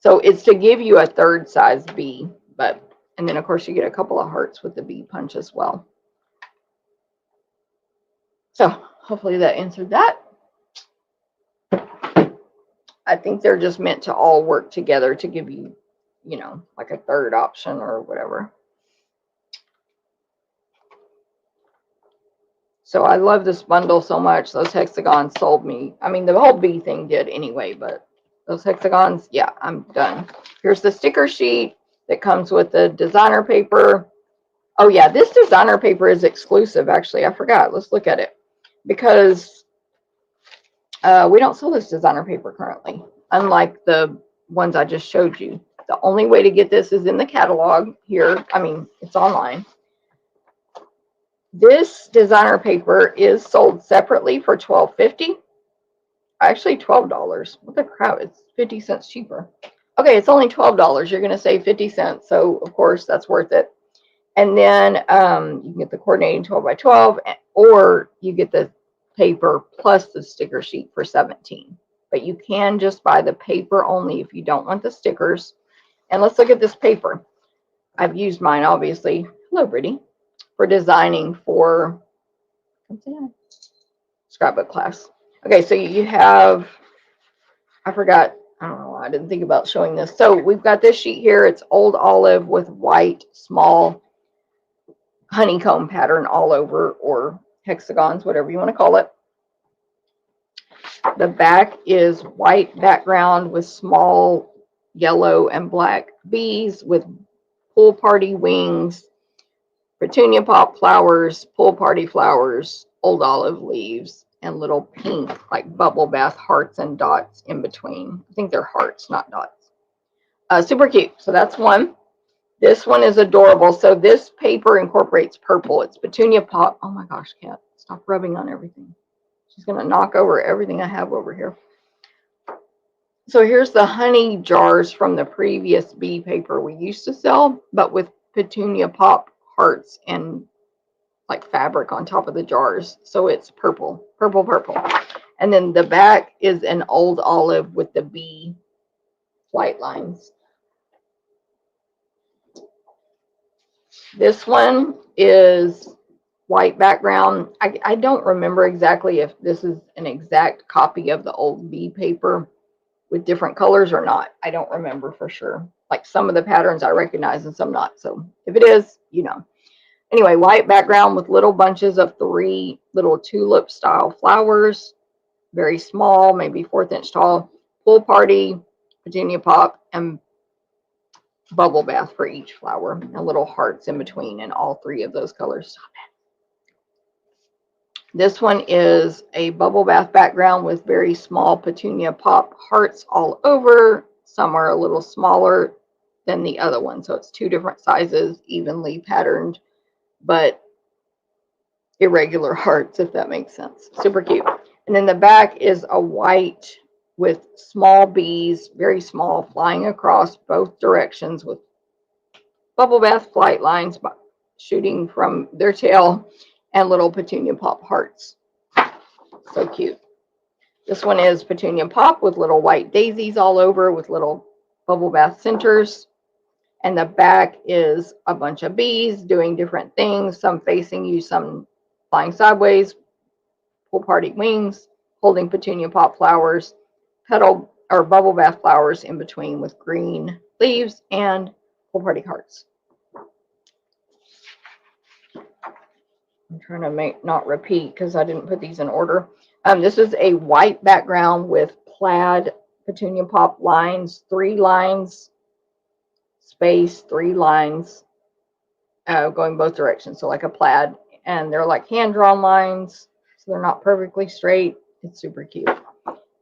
So it's to give you a 3rd size bee, but, and then of course you get a couple of hearts with the bee punch as well. So hopefully that answered that. I think they're just meant to all work together to give you, you know, like a 3rd option or whatever. So I love this bundle so much. Those hexagons sold me. I mean, the whole bee thing did anyway, but those hexagons, yeah, I'm done. Here's the sticker sheet that comes with the designer paper. Oh yeah, this designer paper is exclusive, actually. I forgot. Let's look at it. Because we don't sell this designer paper currently, unlike the ones I just showed you. The only way to get this is in the catalog here. I mean, it's online. This designer paper is sold separately for $12.50. Actually, $12. What the crap? It's 50 cents cheaper. Okay, it's only $12. You're going to save 50 cents. So, of course, that's worth it. And then you can get the coordinating 12 by 12, or you get the paper plus the sticker sheet for $17. But you can just buy the paper only if you don't want the stickers. And let's look at this paper. I've used mine, obviously. Hello, Brittany. For designing for scrapbook class. Okay, so you have, I forgot I don't know. I didn't think about showing this. So we've got this sheet here. It's old olive with white small honeycomb pattern all over, or hexagons, whatever you want to call it. The back is white background with small yellow and black bees with pool party wings, petunia pop flowers, pool party flowers, old olive leaves, and little pink like bubble bath hearts and dots in between. I think they're hearts, not dots. Super cute. So that's one. This one is adorable. So this paper incorporates purple. It's petunia pop. Oh my gosh, Kat, stop rubbing on everything. She's going to knock over everything I have over here. So here's the honey jars from the previous bee paper we used to sell, but with petunia pop hearts and like fabric on top of the jars. So it's purple, purple, purple. And then the back is an old olive with the bee flight lines. This one is white background. I don't remember exactly if this is an exact copy of the old bee paper with different colors or not. I don't remember for sure. Like some of the patterns I recognize and some not. So if it is, you know. Anyway, white background with little bunches of 3 little tulip style flowers. Very small, maybe 1/4 inch tall. Pool party, petunia pop, and bubble bath for each flower, and little hearts in between in all 3 of those colors. This one is a bubble bath background with very small petunia pop hearts all over. Some are a little smaller than the other one, so it's 2 different sizes, evenly patterned, but irregular hearts, if that makes sense. Super cute. And then the back is a white with small bees, very small, flying across both directions with bubble bath flight lines shooting from their tail and little petunia pop hearts. So cute. This one is petunia pop with little white daisies all over with little bubble bath centers. And the back is a bunch of bees doing different things, some facing you, some flying sideways, pool party wings, holding petunia pop flowers, petal or bubble bath flowers in between with green leaves and pool party hearts. I'm trying to not repeat because I didn't put these in order. This is a white background with plaid petunia pop lines, 3 lines, space, 3 lines going both directions. So like a plaid, and they're like hand-drawn lines, so they're not perfectly straight. It's super cute.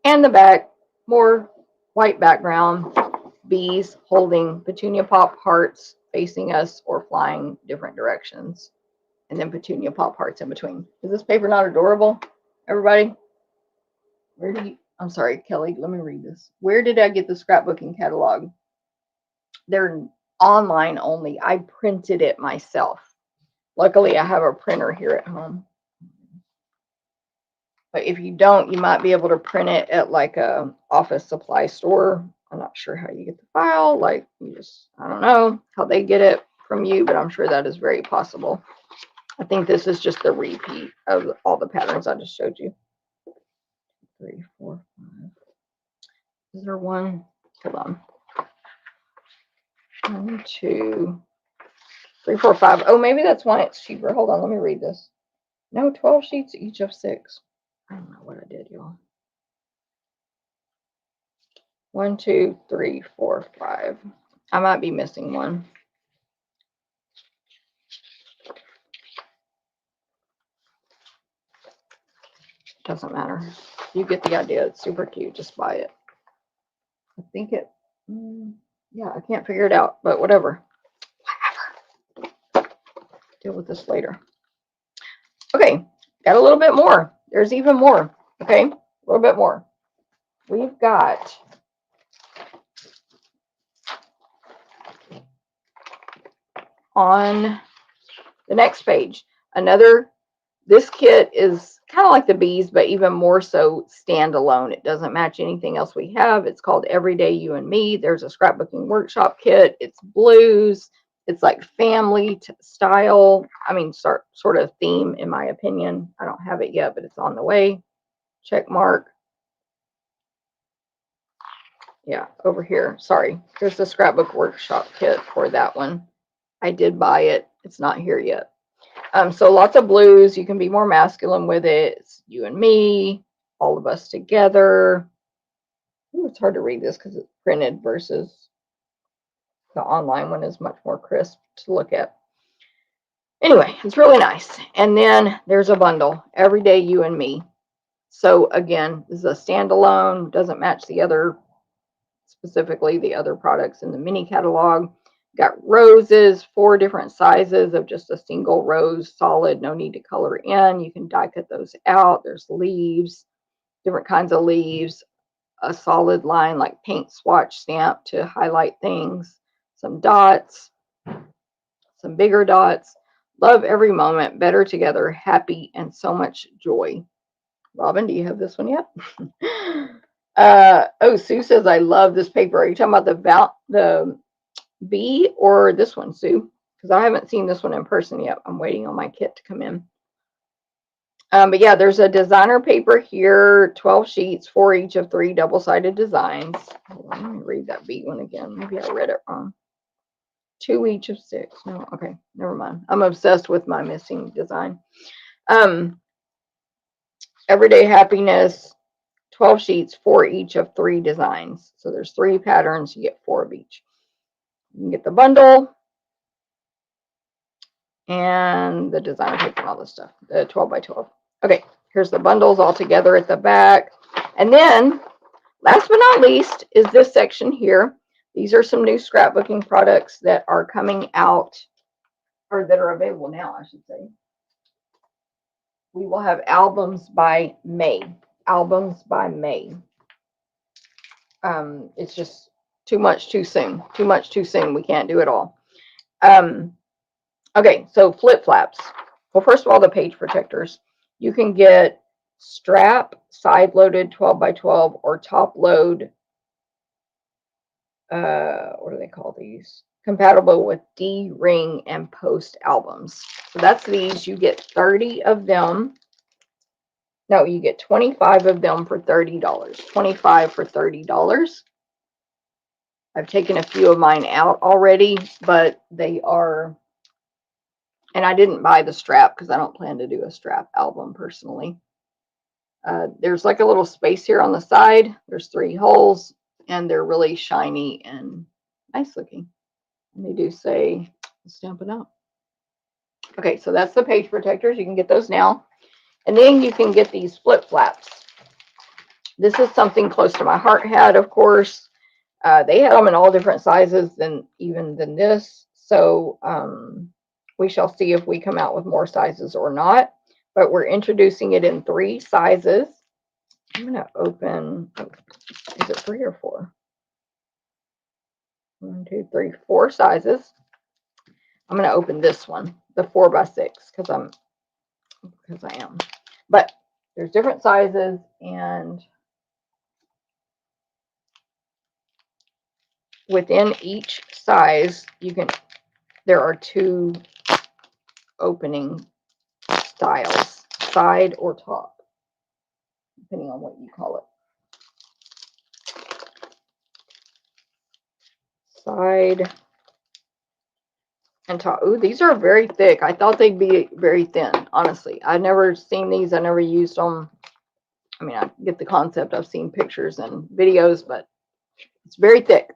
And the back, more white background, bees holding petunia pop hearts facing us or flying different directions. And then petunia pop hearts in between. Is this paper not adorable, everybody? I'm sorry, Kelly, let me read this. Where did I get the scrapbooking catalog? They're online only. I printed it myself. Luckily, I have a printer here at home. But if you don't, you might be able to print it at like a office supply store. I'm not sure how you get the file. Like, you just, I don't know how they get it from you, but I'm sure that is very possible. I think this is just the repeat of all the patterns I just showed you. 3, 4, 5. Is there one? Hold on. 1, 2, 3, 4, 5. Oh, maybe that's why it's cheaper. Hold on, let me read this. No, 12 sheets, each of 6. I don't know what I did, y'all. 1, 2, 3, 4, 5. I might be missing one. Doesn't matter. You get the idea. It's super cute. Just buy it. I think it, yeah, I can't figure it out, but whatever. Deal with this later. Okay, got a little bit more. There's even more. Okay, a little bit more. We've got on the next page this kit is kind of like the bees, but even more so standalone. It doesn't match anything else we have. It's called Everyday You and Me. There's a scrapbooking workshop kit. It's blues. It's like family style. I mean, sort of theme, in my opinion. I don't have it yet, but it's on the way. Check mark. Yeah, over here. Sorry. Here's the scrapbook workshop kit for that one. I did buy it. It's not here yet. So lots of blues. You can be more masculine with it. It's you and me, all of us together. Ooh, it's hard to read this because it's printed versus the online one is much more crisp to look at. Anyway, it's really nice. And then there's a bundle, Everyday You and Me. So again, this is a standalone, doesn't match the other, specifically the other products in the mini catalog. Got roses, 4 different sizes of just a single rose, solid, no need to color in. You can die cut those out. There's leaves, different kinds of leaves, a solid line like paint swatch stamp to highlight things, some dots, some bigger dots. Love every moment, better together, happy, and so much joy. Robin, do you have this one yet? Oh, Sue says, I love this paper. Are you talking about the B or this one, Sue? Because I haven't seen this one in person yet. I'm waiting on my kit to come in. But yeah, there's a designer paper here, 12 sheets, 4 each of 3 double-sided designs. Hold on, let me read that B one again. Maybe I read it wrong. 2 each of 6. No, okay, never mind. I'm obsessed with my missing design. Everyday Happiness, 12 sheets, 4 each of 3 designs. So there's 3 patterns, you get 4 of each. You can get the bundle and the designer paper and all this stuff, the 12 by 12. Okay, here's the bundles all together at the back. And then, last but not least, is this section here. These are some new scrapbooking products that are coming out, or that are available now, I should say. We will have albums by May. Albums by May. It's just too much too soon. Too much too soon. We can't do it all. Okay, so flip flaps. Well, first of all, the page protectors. You can get strap, side loaded 12 by 12, or top load. What do they call these? Compatible with D, ring, and post albums. So that's these. You get 30 of them. No, you get 25 of them for $30. 25 for $30. I've taken a few of mine out already, but they are, and I didn't buy the strap because I don't plan to do a strap album personally. There's like a little space here on the side. There's 3 holes, and they're really shiny and nice looking. And they do say Stampin' Up. Okay, so that's the page protectors. You can get those now. And then you can get these flip flaps. This is something close to my heart had, of course. They had them in all different sizes than this. So we shall see if we come out with more sizes or not. But we're introducing it in 3 sizes. I'm going to open, is it 3 or 4? 1, 2, 3, 4 sizes. I'm going to open this one, the 4 by 6, because I am. But there's different sizes, and within each size, there are 2 opening styles, side or top, depending on what you call it. Side and top. Ooh, these are very thick. I thought they'd be very thin, honestly. I've never seen these. I never used them. I mean, I get the concept. I've seen pictures and videos, but it's very thick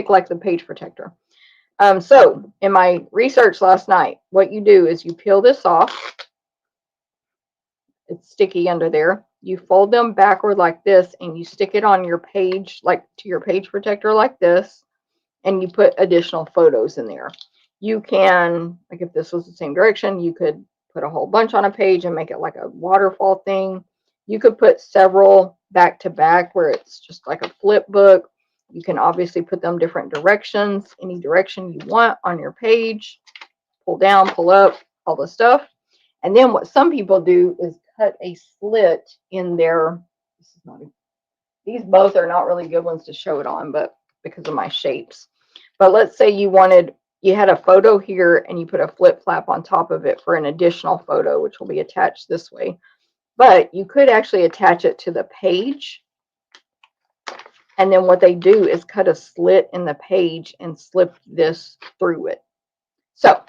like the page protector. So in my research last night, what you do is you peel this off. It's sticky under there. You fold them backward like this, and you stick it on your page, like to your page protector like this, and you put additional photos in there. You can, like if this was the same direction, you could put a whole bunch on a page and make it like a waterfall thing. You could put several back to back where it's just like a flip book. You can obviously put them different directions, any direction you want on your page. Pull down, pull up, all the stuff. And then what some people do is cut a slit in their, these both are not really good ones to show it on, but because of my shapes. But let's say you had a photo here and you put a flip flap on top of it for an additional photo, which will be attached this way. But you could actually attach it to the page And then what they do is cut a slit in the page and slip this through it. So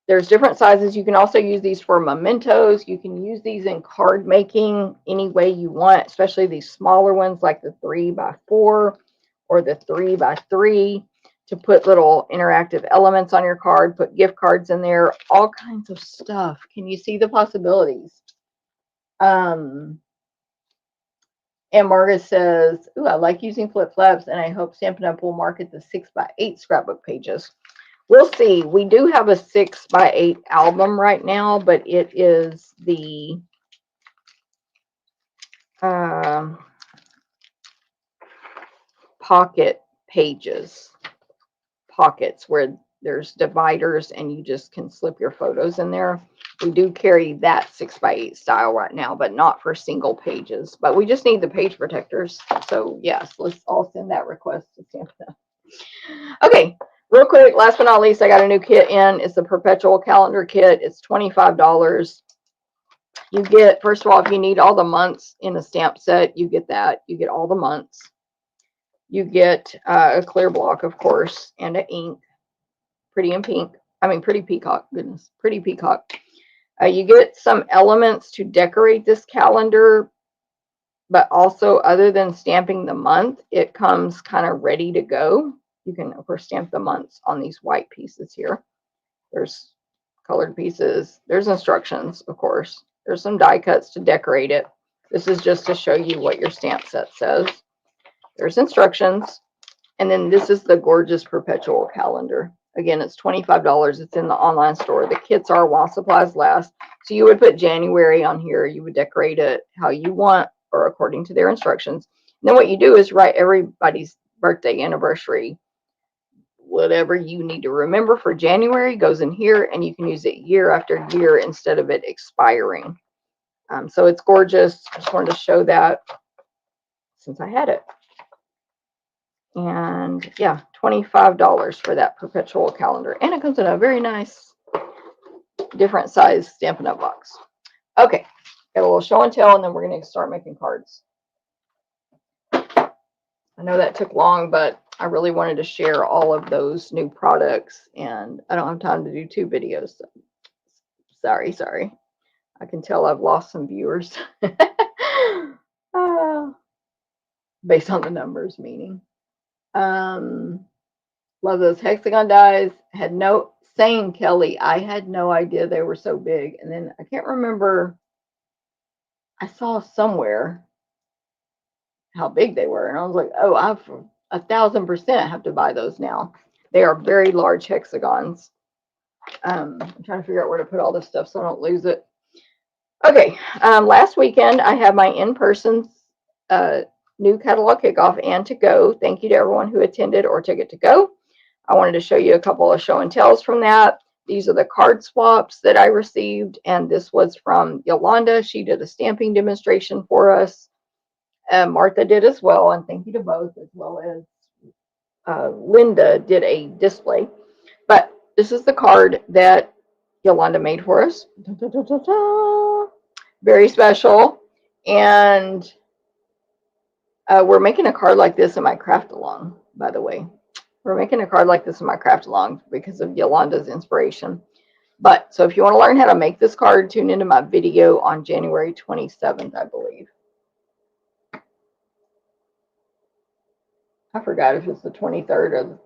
there's different sizes. You can also use these for mementos. You can use these in card making any way you want, especially these smaller ones like the 3x4 or the 3x3, to put little interactive elements on your card, put gift cards in there, all kinds of stuff. Can you see the possibilities? And Margaret says, ooh, I like using flip flaps, and I hope Stampin' Up! Will market the 6x8 scrapbook pages. We'll see. We do have a 6x8 album right now, but it is the pocket pages, pockets where there's dividers and you just can slip your photos in there. We do carry that 6x8 style right now, but not for single pages. But we just need the page protectors. So yes, let's all send that request to Stampin' Up! Okay. Real quick, last but not least, I got a new kit in. It's the Perpetual Calendar Kit. It's $25. You get, first of all, if you need all the months in the stamp set, you get that. You get all the months. You get a clear block, of course, and an ink. Pretty and pink. I mean, pretty peacock. Goodness, pretty peacock. You get some elements to decorate this calendar, but also other than stamping the month, it comes kind of ready to go. You can, of course, stamp the months on these white pieces here. There's colored pieces. There's instructions, of course. There's some die cuts to decorate it. This is just to show you what your stamp set says. There's instructions. And then this is the gorgeous Perpetual Calendar. Again, it's $25. It's in the online store. The kits are while supplies last. So you would put January on here. You would decorate it how you want or according to their instructions. And then what you do is write everybody's birthday, anniversary, whatever you need to remember for January goes in here, and you can use it year after year instead of it expiring. So it's gorgeous. I just wanted to show that since I had it. And yeah, $25 for that Perpetual Calendar. And it comes in a very nice, different size Stampin' Up! Box. Okay, got a little show and tell, and then we're going to start making cards. I know that took long, but I really wanted to share all of those new products, and I don't have time to do 2 videos. So sorry. I can tell I've lost some viewers. Based on the numbers, meaning. Love those hexagon dies. Saying Kelly, I had no idea they were so big. And then I can't remember, I saw somewhere how big they were, and I was like, oh, I've 1,000% have to buy those now. They are very large hexagons. I'm trying to figure out where to put all this stuff so I don't lose it. Okay, last weekend I had my in-person new catalog kickoff and to go. Thank you to everyone who attended or took it to go. I wanted to show you a couple of show and tells from that. These are the card swaps that I received, and this was from Yolanda. She did a stamping demonstration for us. Martha did as well, and thank you to both, as well as Linda did a display. But this is the card that Yolanda made for us. Da, da, da, da, da. Very special. And we're making a card like this in my craft along, by the way. We're making a card like this in my craft along because of Yolanda's inspiration. But so if you want to learn how to make this card, tune into my video on January 27th, I believe. I forgot if it's the 23rd or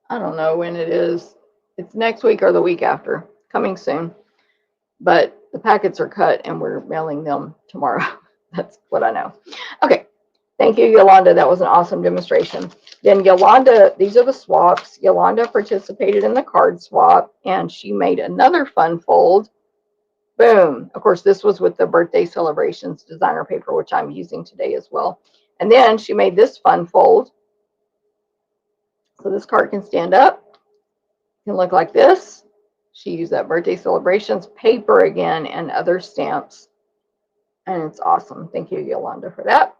I don't know when it is. It's next week or the week after. Coming soon. But the packets are cut and we're mailing them tomorrow. That's what I know. Okay. Thank you, Yolanda. That was an awesome demonstration. Then Yolanda, these are the swaps. Yolanda participated in the card swap, and she made another fun fold. Boom. Of course, this was with the Birthday Celebrations Designer Paper, which I'm using today as well. And then she made this fun fold. So this card can stand up. It can look like this. She used that Birthday Celebrations paper again and other stamps. And it's awesome. Thank you, Yolanda, for that.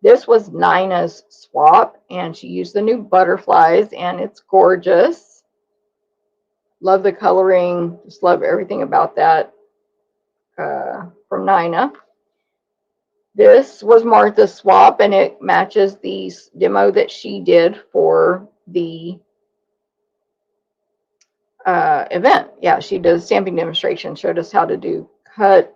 This was Nina's swap, and she used the new butterflies, and it's gorgeous. Love the coloring. Just love everything about that from Nina. This was Martha's swap, and it matches the demo that she did for the event. Yeah, she did a stamping demonstration, showed us how to do cut,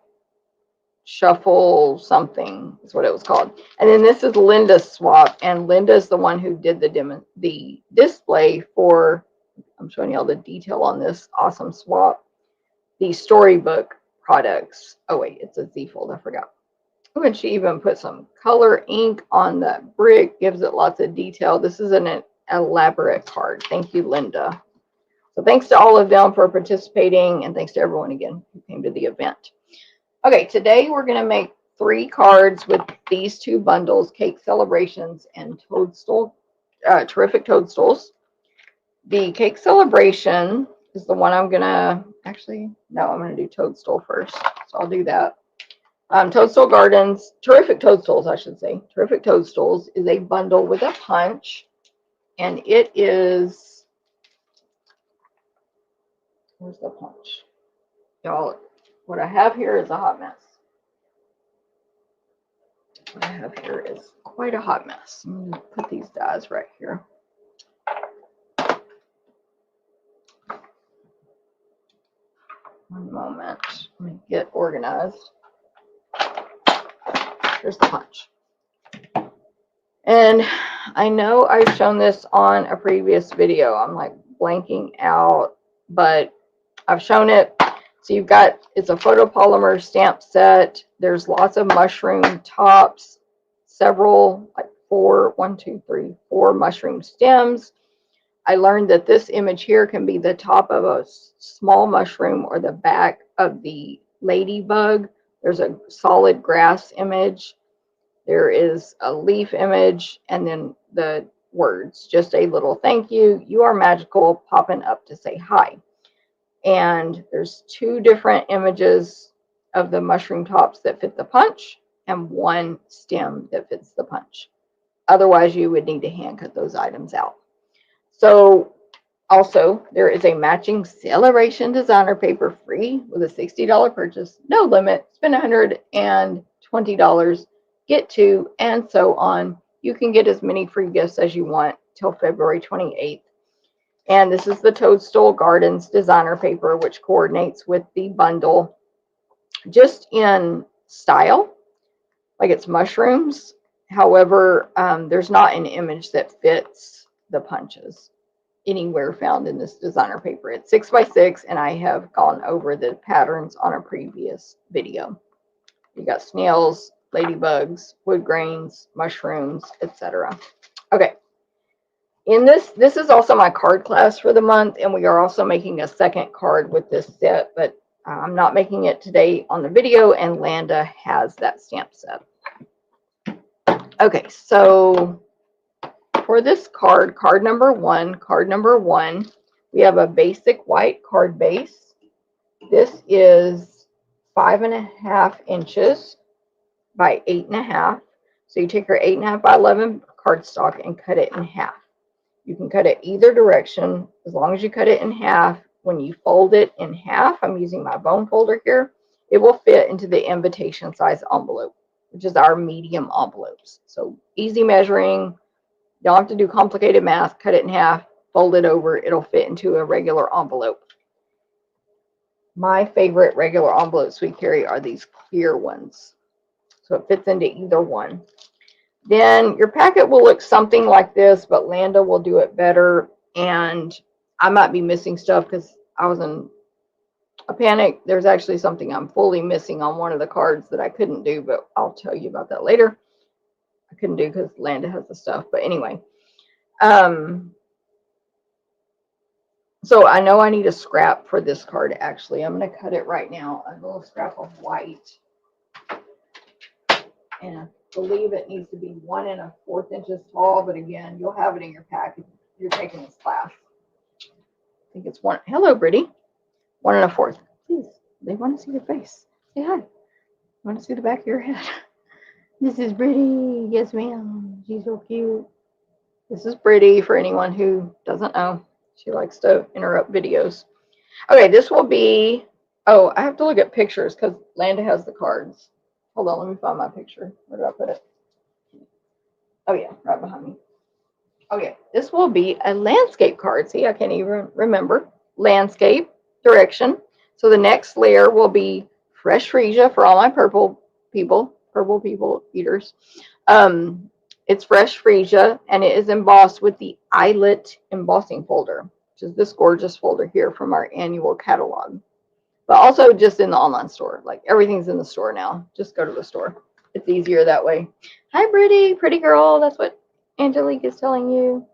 shuffle, something is what it was called. And then this is Linda's swap, and Linda's the one who did the display for, I'm showing you all the detail on this awesome swap, the storybook products. Oh wait, it's a Z fold, I forgot. Oh, and she even put some color ink on that brick, gives it lots of detail. This is an elaborate card. Thank you, Linda. So thanks to all of them for participating, and thanks to everyone again who came to the event. Okay, today we're going to make 3 cards with these 2 bundles, Cake Celebrations and Toadstool, Terrific Toadstools. The Cake Celebration is the one I'm going to, actually, no, I'm going to do Toadstool first. So I'll do that. Toadstool Gardens, Terrific Toadstools, I should say. Terrific Toadstools is a bundle with a punch, and it is, where's the punch? Y'all, what I have here is a hot mess. What I have here is quite a hot mess. I'm going to put these dies right here. One moment. Let me get organized. Here's the punch. And I know I've shown this on a previous video. I'm like blanking out, but I've shown it. So you've got, it's a photopolymer stamp set. There's lots of mushroom tops, several, like 4 mushroom stems. I learned that this image here can be the top of a small mushroom or the back of the ladybug. There's a solid grass image. There is a leaf image, and then the words, just a little thank you. You are magical, popping up to say hi. And there's 2 different images of the mushroom tops that fit the punch and 1 stem that fits the punch. Otherwise, you would need to hand cut those items out. So also, there is a matching Celebration Designer Paper free with a $60 purchase, no limit, spend $120, get 2, and so on. You can get as many free gifts as you want till February 28th. And this is the Toadstool Gardens Designer Paper, which coordinates with the bundle just in style, like it's mushrooms. However, there's not an image that fits the punches anywhere found in this designer paper. It's 6 by 6, and I have gone over the patterns on a previous video. You got snails, ladybugs, wood grains, mushrooms, etc. Okay. In this is also my card class for the month, and we are also making a second card with this set, but I'm not making it today on the video, and Landa has that stamp set. Okay, so for this card, card number one, we have a basic white card base. This is 5.5 inches by 8.5. So you take your 8.5 by 11 cardstock and cut it in half. You can cut it either direction as long as you cut it in half. When you fold it in half, I'm using my bone folder here, it will fit into the invitation size envelope, which is our medium envelopes. So easy measuring. Don't have to do complicated math. Cut it in half, fold it over. It'll fit into a regular envelope. My favorite regular envelopes we carry are these clear ones. So it fits into either one. Then your packet will look something like this, but Landa will do it better. And I might be missing stuff because I was in a panic. There's actually something I'm fully missing on one of the cards that I couldn't do, but I'll tell you about that later. I couldn't do because Landa has the stuff. But anyway. So I know I need a scrap for this card, actually. I'm going to cut it right now. A little scrap of white. And I believe it needs to be 1 1/4 inches tall. But again, you'll have it in your pack if you're taking this class. I think it's 1. Hello, Brittany. 1 1/4. Please, they want to see your face. Say hi. Want to see the back of your head? This is Brittany. Yes, ma'am. She's so cute. This is Brittany for anyone who doesn't know. She likes to interrupt videos. Okay, this will be, oh, I have to look at pictures because Landa has the cards. Hold on, let me find my picture. Where did I put it? Oh yeah, right behind me. Okay, this will be a landscape card. See, I can't even remember. Landscape, direction. So the next layer will be fresh freesia for all my purple people eaters. It's fresh freesia, and it is embossed with the eyelet embossing folder, which is this gorgeous folder here from our annual catalog. But also just in the online store. Like everything's in the store now. Just go to the store. It's easier that way. Hi, pretty girl. That's what Angelique is telling you.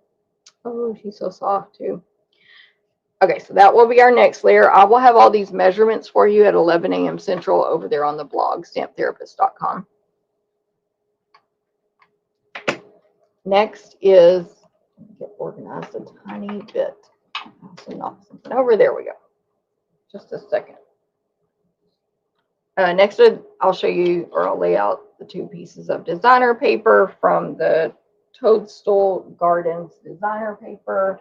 Oh, she's so soft too. Okay, so that will be our next layer. I will have all these measurements for you at 11 a.m. Central over there on the blog, stamptherapist.com. Next is, get organized a tiny bit. So knock something over. There we go. Just a second. Next, I'll show you, or I'll lay out the 2 pieces of designer paper from the Toadstool Gardens designer paper.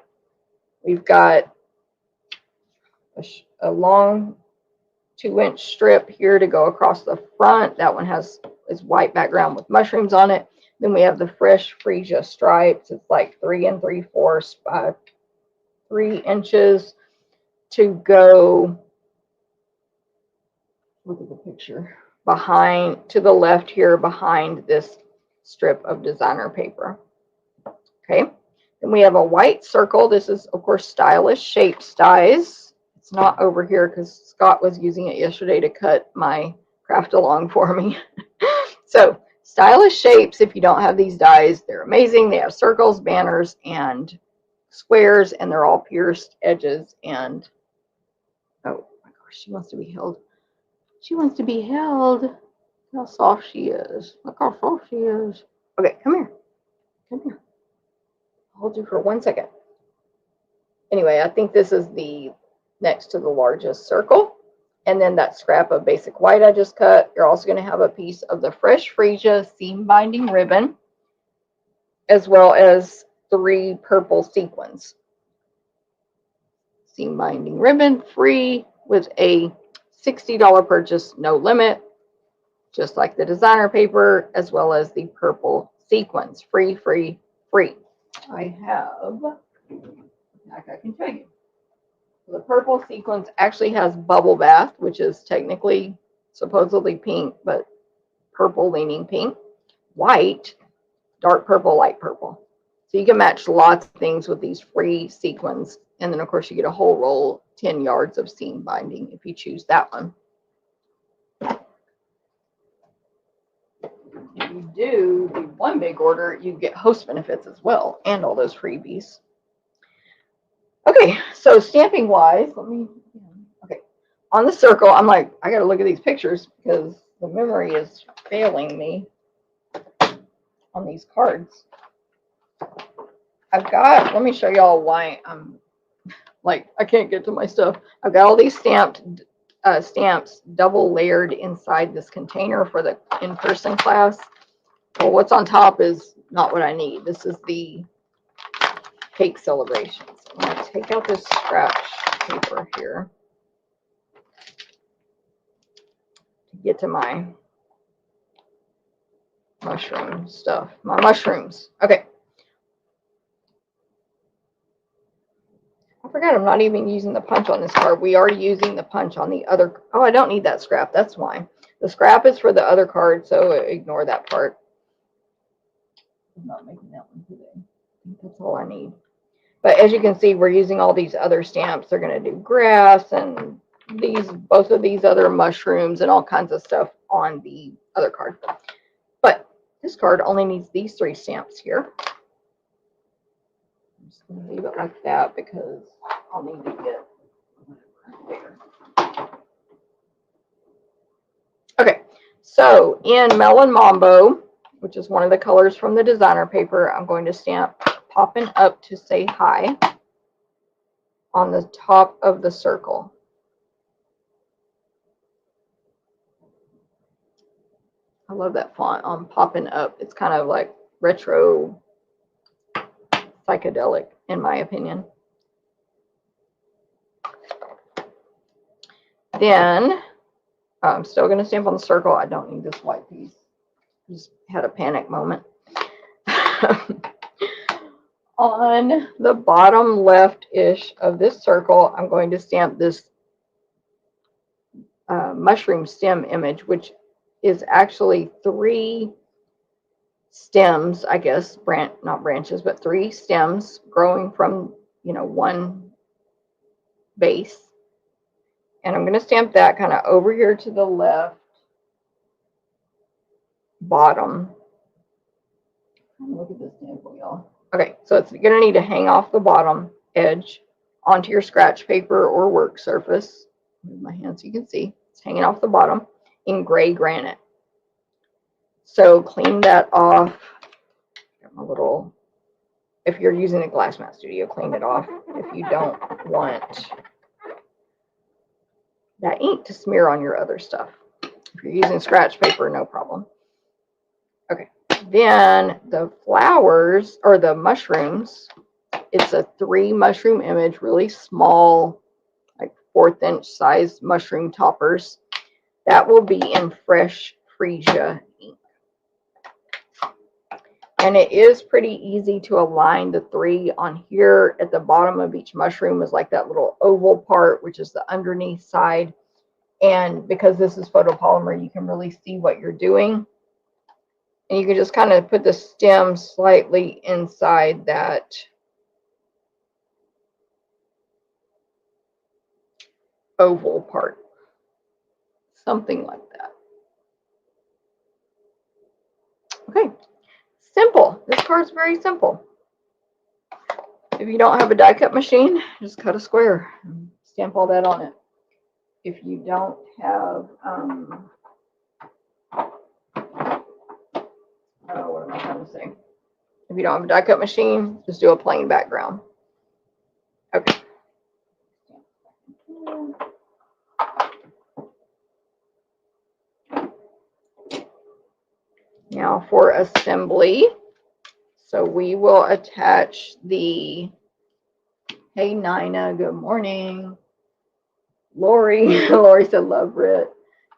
We've got a long 2-inch strip here to go across the front. That one is white background with mushrooms on it. Then we have the fresh freesia stripes. It's like 3 3/4 by 3 inches to go. Look at the picture behind, to the left here, behind this strip of designer paper. Okay, then we have a white circle. This is, of course, Stylish Shape Dies. It's not over here because Scott was using it yesterday to cut my craft along for me. So Stylish Shapes, if you don't have these dies, they're amazing. They have circles, banners, and squares, and they're all pierced edges. And oh my gosh, she wants to be held. She wants to be held. Look how soft she is. Look how soft she is. Okay, come here. Come here. I'll hold you for 1 second. Anyway, I think this is the next to the largest circle. And then that scrap of basic white I just cut. You're also going to have a piece of the fresh freesia seam binding ribbon, as well as 3 purple sequins. Seam binding ribbon, free, with a $60 purchase, no limit, just like the designer paper, as well as the purple sequins. Free, free, free. I have, like I can tell you, the purple sequins actually has bubble bath, which is technically supposedly pink, but purple leaning pink. White, dark purple, light purple. So you can match lots of things with these free sequins. And then, of course, you get a whole roll, 10 yards of seam binding if you choose that one. If you do the one big order, you get host benefits as well, and all those freebies. Okay, so stamping wise, okay, on the circle, I'm like, I got to look at these pictures because the memory is failing me on these cards. I've got, let me show y'all why I'm like, I can't get to my stuff. I've got all these stamps double layered inside this container for the in-person class. Well, what's on top is not what I need. This is the cake celebrations. I'm going to take out this scratch paper here to get to my mushroom stuff. My mushrooms. Okay. I forgot I'm not even using the punch on this card. We are using the punch on the other. Oh, I don't need that scrap. That's why. The scrap is for the other card, so ignore that part. I'm not making that one today. I think that's all I need. But as you can see, we're using all these other stamps. They're going to do grass and both of these other mushrooms and all kinds of stuff on the other card. But this card only needs these 3 stamps here. I'm just going to leave it like that because I'll need to get there. Okay, so in Melon Mambo, which is one of the colors from the designer paper, I'm going to stamp Poppin' Up to Say Hi on the top of the circle. I love that font on Poppin' Up. It's kind of like retro psychedelic, in my opinion. Then I'm still going to stamp on the circle. I don't need this white piece. Just had a panic moment. On the bottom left-ish of this circle, I'm going to stamp this mushroom stem image, which is actually 3 stems, I guess, not branches, but 3 stems growing from, one base. And I'm going to stamp that kind of over here to the left bottom. Look at this sample, y'all. Okay, so it's going to need to hang off the bottom edge onto your scratch paper or work surface. Move my hand so you can see. It's hanging off the bottom in gray granite. So clean that off. Got my little, if you're using a Glass Mat Studio, clean it off. If you don't want that ink to smear on your other stuff. If you're using scratch paper, no problem. Okay, then the flowers, or the mushrooms, it's a 3 mushroom image, really small, like 1/4 inch size mushroom toppers. That will be in fresh Freesia ink. And it is pretty easy to align the 3 on here. At the bottom of each mushroom is like that little oval part, which is the underneath side. And because this is photopolymer, you can really see what you're doing. And you can just kind of put the stem slightly inside that oval part. Something like that. Okay. Simple. This card's very simple. If you don't have a die cut machine, just cut a square and stamp all that on it. If you don't have, what am I trying to say? If you don't have a die cut machine, just do a plain background. Okay. Now for assembly. So we will attach the, hey Nina, good morning. Lori, Lori said love it.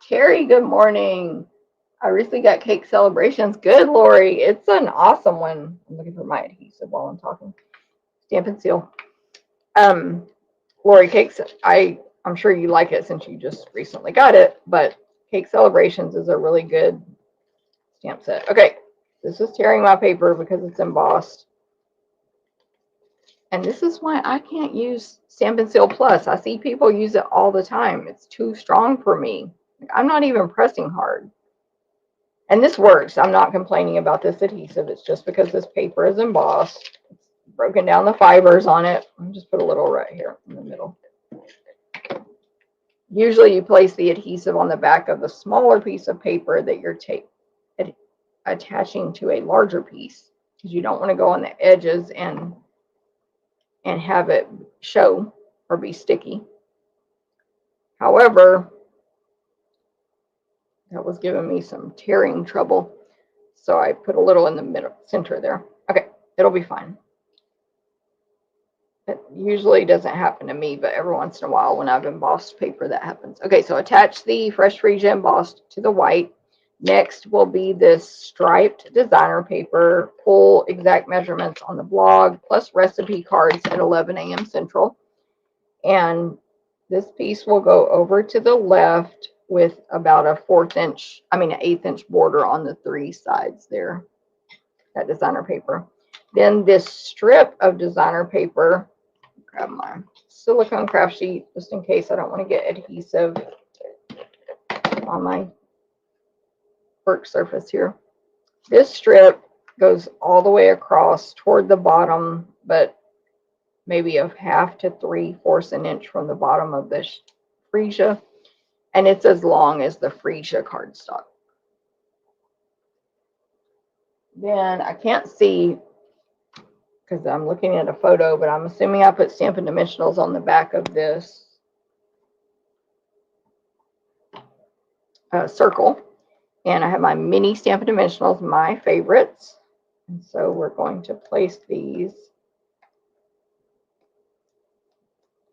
Terry, good morning. I recently got Cake Celebrations. Good, Lori. It's an awesome one. I'm looking for my adhesive while I'm talking. Stampin' Seal. Lori, Cakes, I'm sure you like it since you just recently got it, but Cake Celebrations is a really good stamp set. Okay, this is tearing my paper because it's embossed. And this is why I can't use Stampin' Seal Plus. I see people use it all the time. It's too strong for me. I'm not even pressing hard. And this works. I'm not complaining about this adhesive. It's just because this paper is embossed. It's broken down the fibers on it. I'll just put a little right here in the middle. Usually you place the adhesive on the back of the smaller piece of paper that you're attaching to a larger piece, because you don't want to go on the edges and have it show or be sticky. However, that was giving me some tearing trouble, so I put a little in the middle center there. Okay, it'll be fine. It usually doesn't happen to me, but every once in a while when I've embossed paper, that happens. Okay, so attach the fresh Freesia embossed to the white. Next will be this striped designer paper, full exact measurements on the blog, plus recipe cards at 11 a.m. Central. And this piece will go over to the left with about an 1/8 inch border on the 3 sides there, that designer paper. Then this strip of designer paper, grab my silicone craft sheet just in case I don't want to get adhesive on my work surface here. This strip goes all the way across toward the bottom, but maybe a 1/2 to 3/4 an inch from the bottom of this Freesia, and it's as long as the Freesia cardstock. Then I can't see because I'm looking at a photo, but I'm assuming I put Stampin' Dimensionals on the back of this circle. And I have my mini Stampin' Dimensionals, my favorites. And so we're going to place these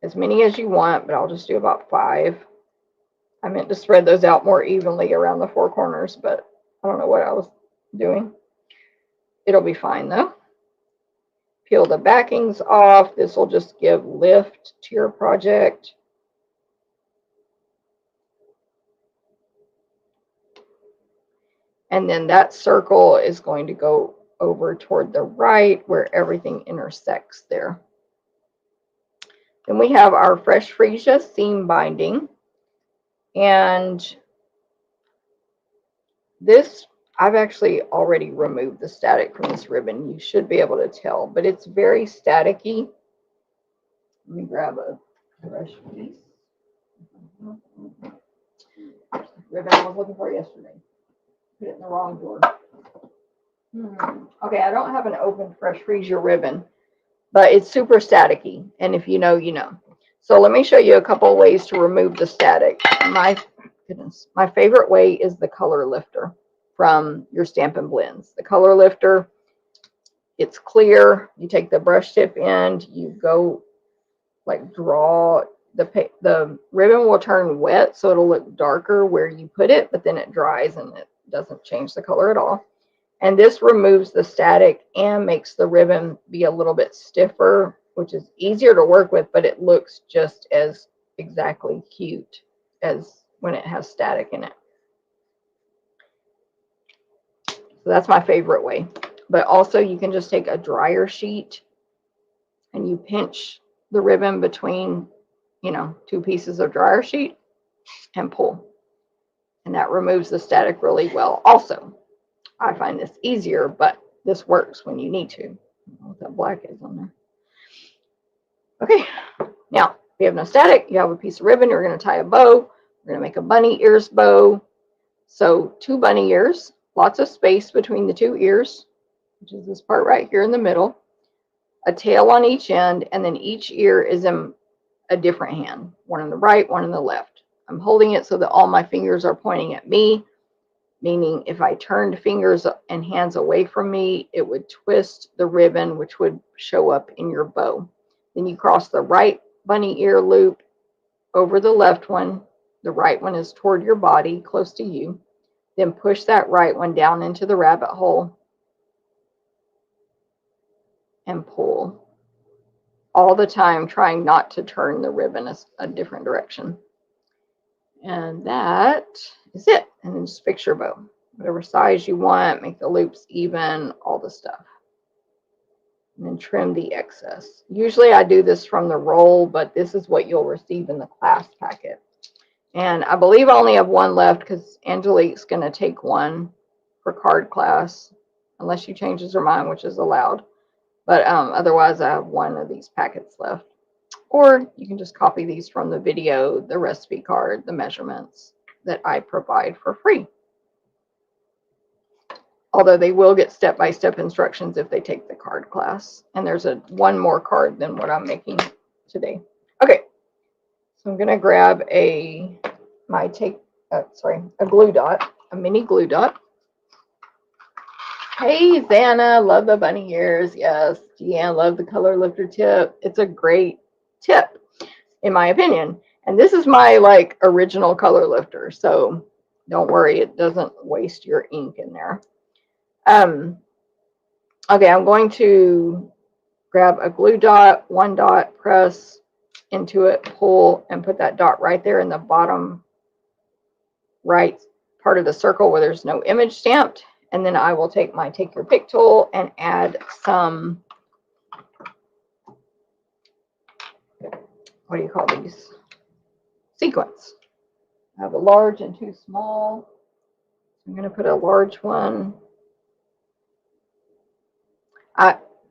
as many as you want, but I'll just do about 5. I meant to spread those out more evenly around the four corners, but I don't know what I was doing. It'll be fine though. Peel the backings off. This will just give lift to your project. And then that circle is going to go over toward the right where everything intersects there. Then we have our Fresh Freesia seam binding. And this, I've actually already removed the static from this ribbon. You should be able to tell, but it's very staticky. Let me grab a fresh piece. Ribbon I was looking for yesterday. Put it in the wrong drawer. Okay, I don't have an open Fresh Freesia ribbon, but it's super staticky. And if you know, you know. So let me show you a couple of ways to remove the static. My favorite way is the color lifter from your Stampin' Blends. The color lifter, it's clear. You take the brush tip end, you go like draw the ribbon will turn wet, so it'll look darker where you put it, but then it dries and it doesn't change the color at all. And this removes the static and makes the ribbon be a little bit stiffer, which is easier to work with, but it looks just as exactly cute as when it has static in it. So that's my favorite way. But also you can just take a dryer sheet and you pinch the ribbon between, you know, two pieces of dryer sheet and pull. And that removes the static really well. Also, I find this easier, but this works when you need to. I don't know what that black is on there. Okay, now if you have no static, you have a piece of ribbon, you're going to tie a bow. We're going to make a bunny ears bow. So 2 bunny ears, lots of space between the 2 ears, which is this part right here in the middle, a tail on each end, and then each ear is in a different hand, one on the right, one on the left. I'm holding it so that all my fingers are pointing at me, meaning if I turned fingers and hands away from me, it would twist the ribbon, which would show up in your bow. Then you cross the right bunny ear loop over the left one. The right one is toward your body, close to you. Then push that right one down into the rabbit hole and pull. All the time trying not to turn the ribbon a different direction. And that is it. And then just fix your bow. Whatever size you want, make the loops even, all the stuff. And then trim the excess. Usually I do this from the roll, but this is what you'll receive in the class packet. And I believe I only have one left because Angelique's going to take one for card class, unless she changes her mind, which is allowed. But otherwise, I have one of these packets left. Or you can just copy these from the video, the recipe card, the measurements that I provide for free. Although they will get step-by-step instructions if they take the card class. And there's one more card than what I'm making today. Okay, so I'm going to grab a glue dot, a mini glue dot. Hey, Xana, love the bunny ears. Yes, Deanne, love the color lifter tip. It's a great tip, in my opinion. And this is my original color lifter, so don't worry, it doesn't waste your ink in there. Okay, I'm going to grab a glue dot, one dot, press into it, pull, and put that dot right there in the bottom right part of the circle where there's no image stamped. And then I will take my Take Your Pick tool and add some, what do you call these? Sequins. I have a large and 2 small. I'm going to put a large one.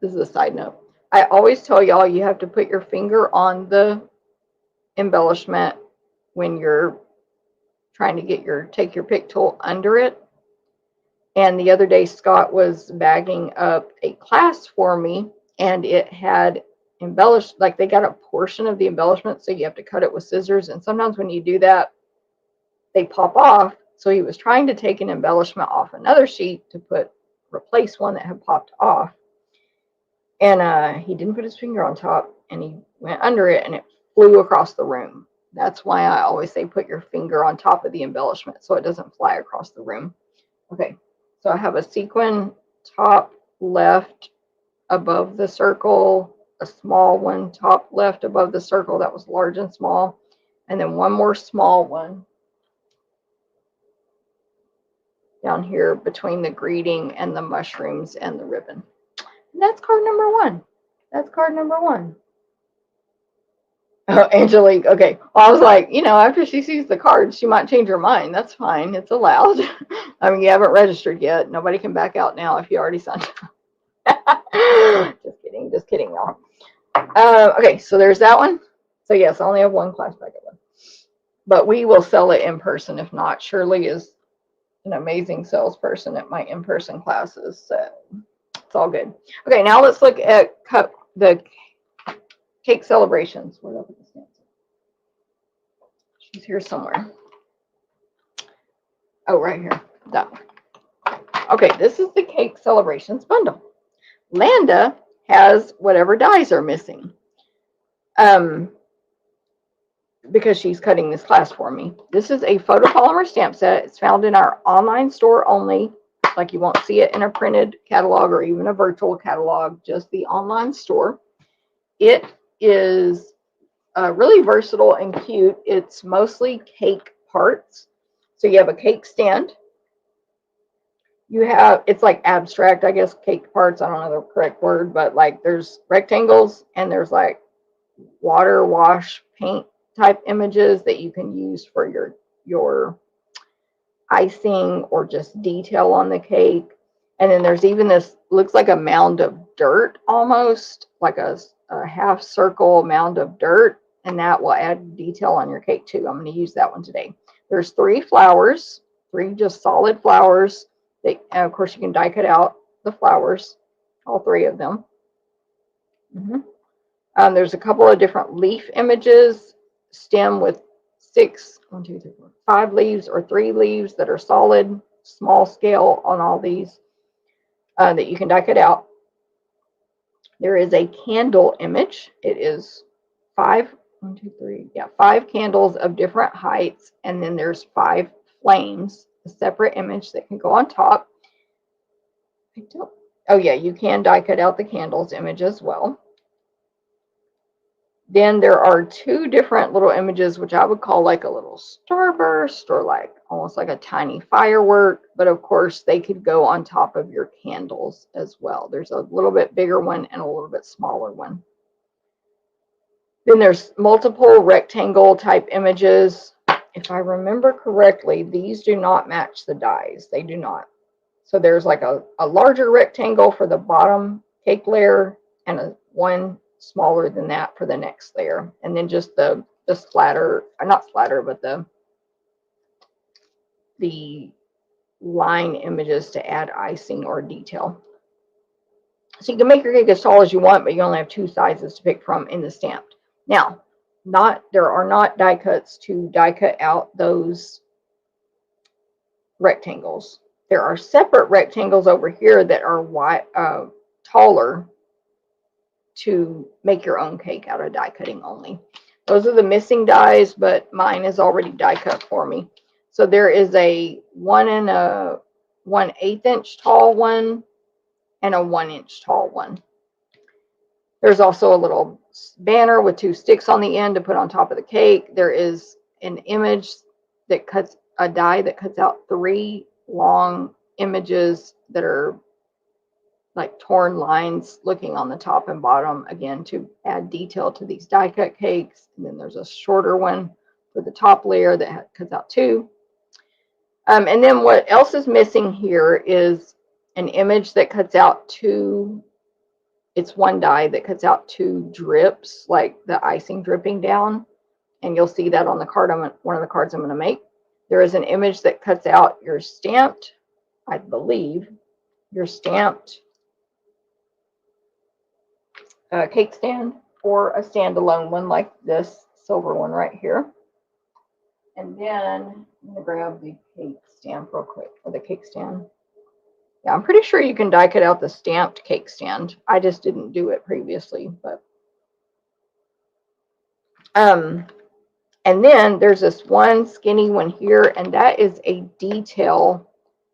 This is a side note. I always tell y'all you have to put your finger on the embellishment when you're trying to get your Take Your Pick tool under it. And the other day, Scott was bagging up a class for me, and it had embellished, they got a portion of the embellishment, so you have to cut it with scissors. And sometimes when you do that, they pop off. So he was trying to take an embellishment off another sheet to replace one that had popped off. And he didn't put his finger on top, and he went under it, and it flew across the room. That's why I always say put your finger on top of the embellishment so it doesn't fly across the room. Okay, so I have a sequin top left above the circle, a small one top left above the circle that was large and small, and then one more small one down here between the greeting and the mushrooms and the ribbon. And that's card number 1. That's card number 1. Oh, Angelique. Okay. Well, I was like, after she sees the cards, she might change her mind. That's fine. It's allowed. I mean, you haven't registered yet. Nobody can back out now if you already signed up. Just kidding, y'all. Okay, so there's that one. So yes, I only have one class packet left. But we will sell it in person. If not, Shirley is an amazing salesperson at my in-person classes. So it's all good. Okay, now let's look at the cake celebrations. Where did I put the stamps? She's here somewhere. Oh, right here. That one. Okay, this is the cake celebrations bundle. Landa has whatever dies are missing. Because she's cutting this class for me. This is a photopolymer stamp set. It's found in our online store only. Like you won't see it in a printed catalog or even a virtual catalog, just the online store. It is really versatile and cute. It's mostly cake parts. So you have a cake stand. It's like abstract, I guess, cake parts. I don't know the correct word, but like there's rectangles and there's like water wash paint type images that you can use for your icing or just detail on the cake. And then there's even this, looks like a mound of dirt, almost like a half circle mound of dirt, and that will add detail on your cake too. I'm going to use that one today. There's 3 flowers, 3 just solid flowers. And of course you can die cut out the flowers, all 3 of them. There's a couple of different leaf images, stem with 5 leaves or 3 leaves that are solid, small scale on all these that you can die cut out. There is a candle image. It is 5 candles of different heights, and then there's 5 flames, a separate image that can go on top. Oh yeah, you can die cut out the candles image as well. Then there are 2 different little images, which I would call like a little starburst or like almost like a tiny firework. But of course, they could go on top of your candles as well. There's a little bit bigger one and a little bit smaller one. Then there's multiple rectangle type images. If I remember correctly, these do not match the dies. They do not. So there's like a larger rectangle for the bottom cake layer and one smaller than that for the next layer, and then just the splatter, not splatter, but the line images to add icing or detail. So you can make your cake as tall as you want, but you only have 2 sizes to pick from in the stamped. Now, there are not die cuts to die cut out those rectangles. There are separate rectangles over here that are taller to make your own cake out of die cutting only. Those are the missing dies, but mine is already die cut for me. So there is a 1 1/8 inch tall one and a 1 inch tall one. There's also a little banner with 2 sticks on the end to put on top of the cake. There is an image that cuts a die that cuts out 3 long images that are like torn lines looking on the top and bottom, again, to add detail to these die cut cakes. And then there's a shorter one for the top layer that cuts out 2. And then what else is missing here is an image that cuts out 2. It's 1 die that cuts out 2 drips, like the icing dripping down. And you'll see that on the card, one of the cards I'm going to make. There is an image that cuts out your stamped, I believe, your stamped cake stand, or a standalone one like this silver one right here. And then I'm going to grab the cake stamp real quick, or the cake stand. Yeah, I'm pretty sure you can die cut out the stamped cake stand. I just didn't do it previously, but And then there's this one skinny one here, and that is a detail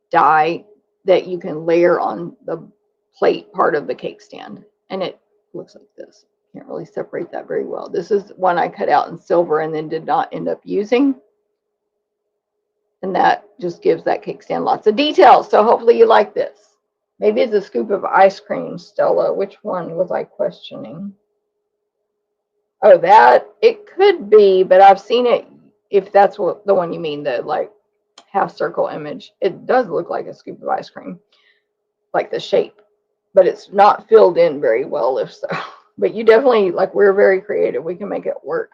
die that you can layer on the plate part of the cake stand. And it looks like this. Can't really separate that very well. This is one I cut out in silver and then did not end up using. And that just gives that cake stand lots of details. So hopefully you like this. Maybe it's a scoop of ice cream, Stella. Which one was I questioning? Oh, that, it could be, but I've seen it, if that's what the one you mean, the like half circle image. It does look like a scoop of ice cream, like the shape, but it's not filled in very well if so. But you definitely, like, we're very creative. We can make it work.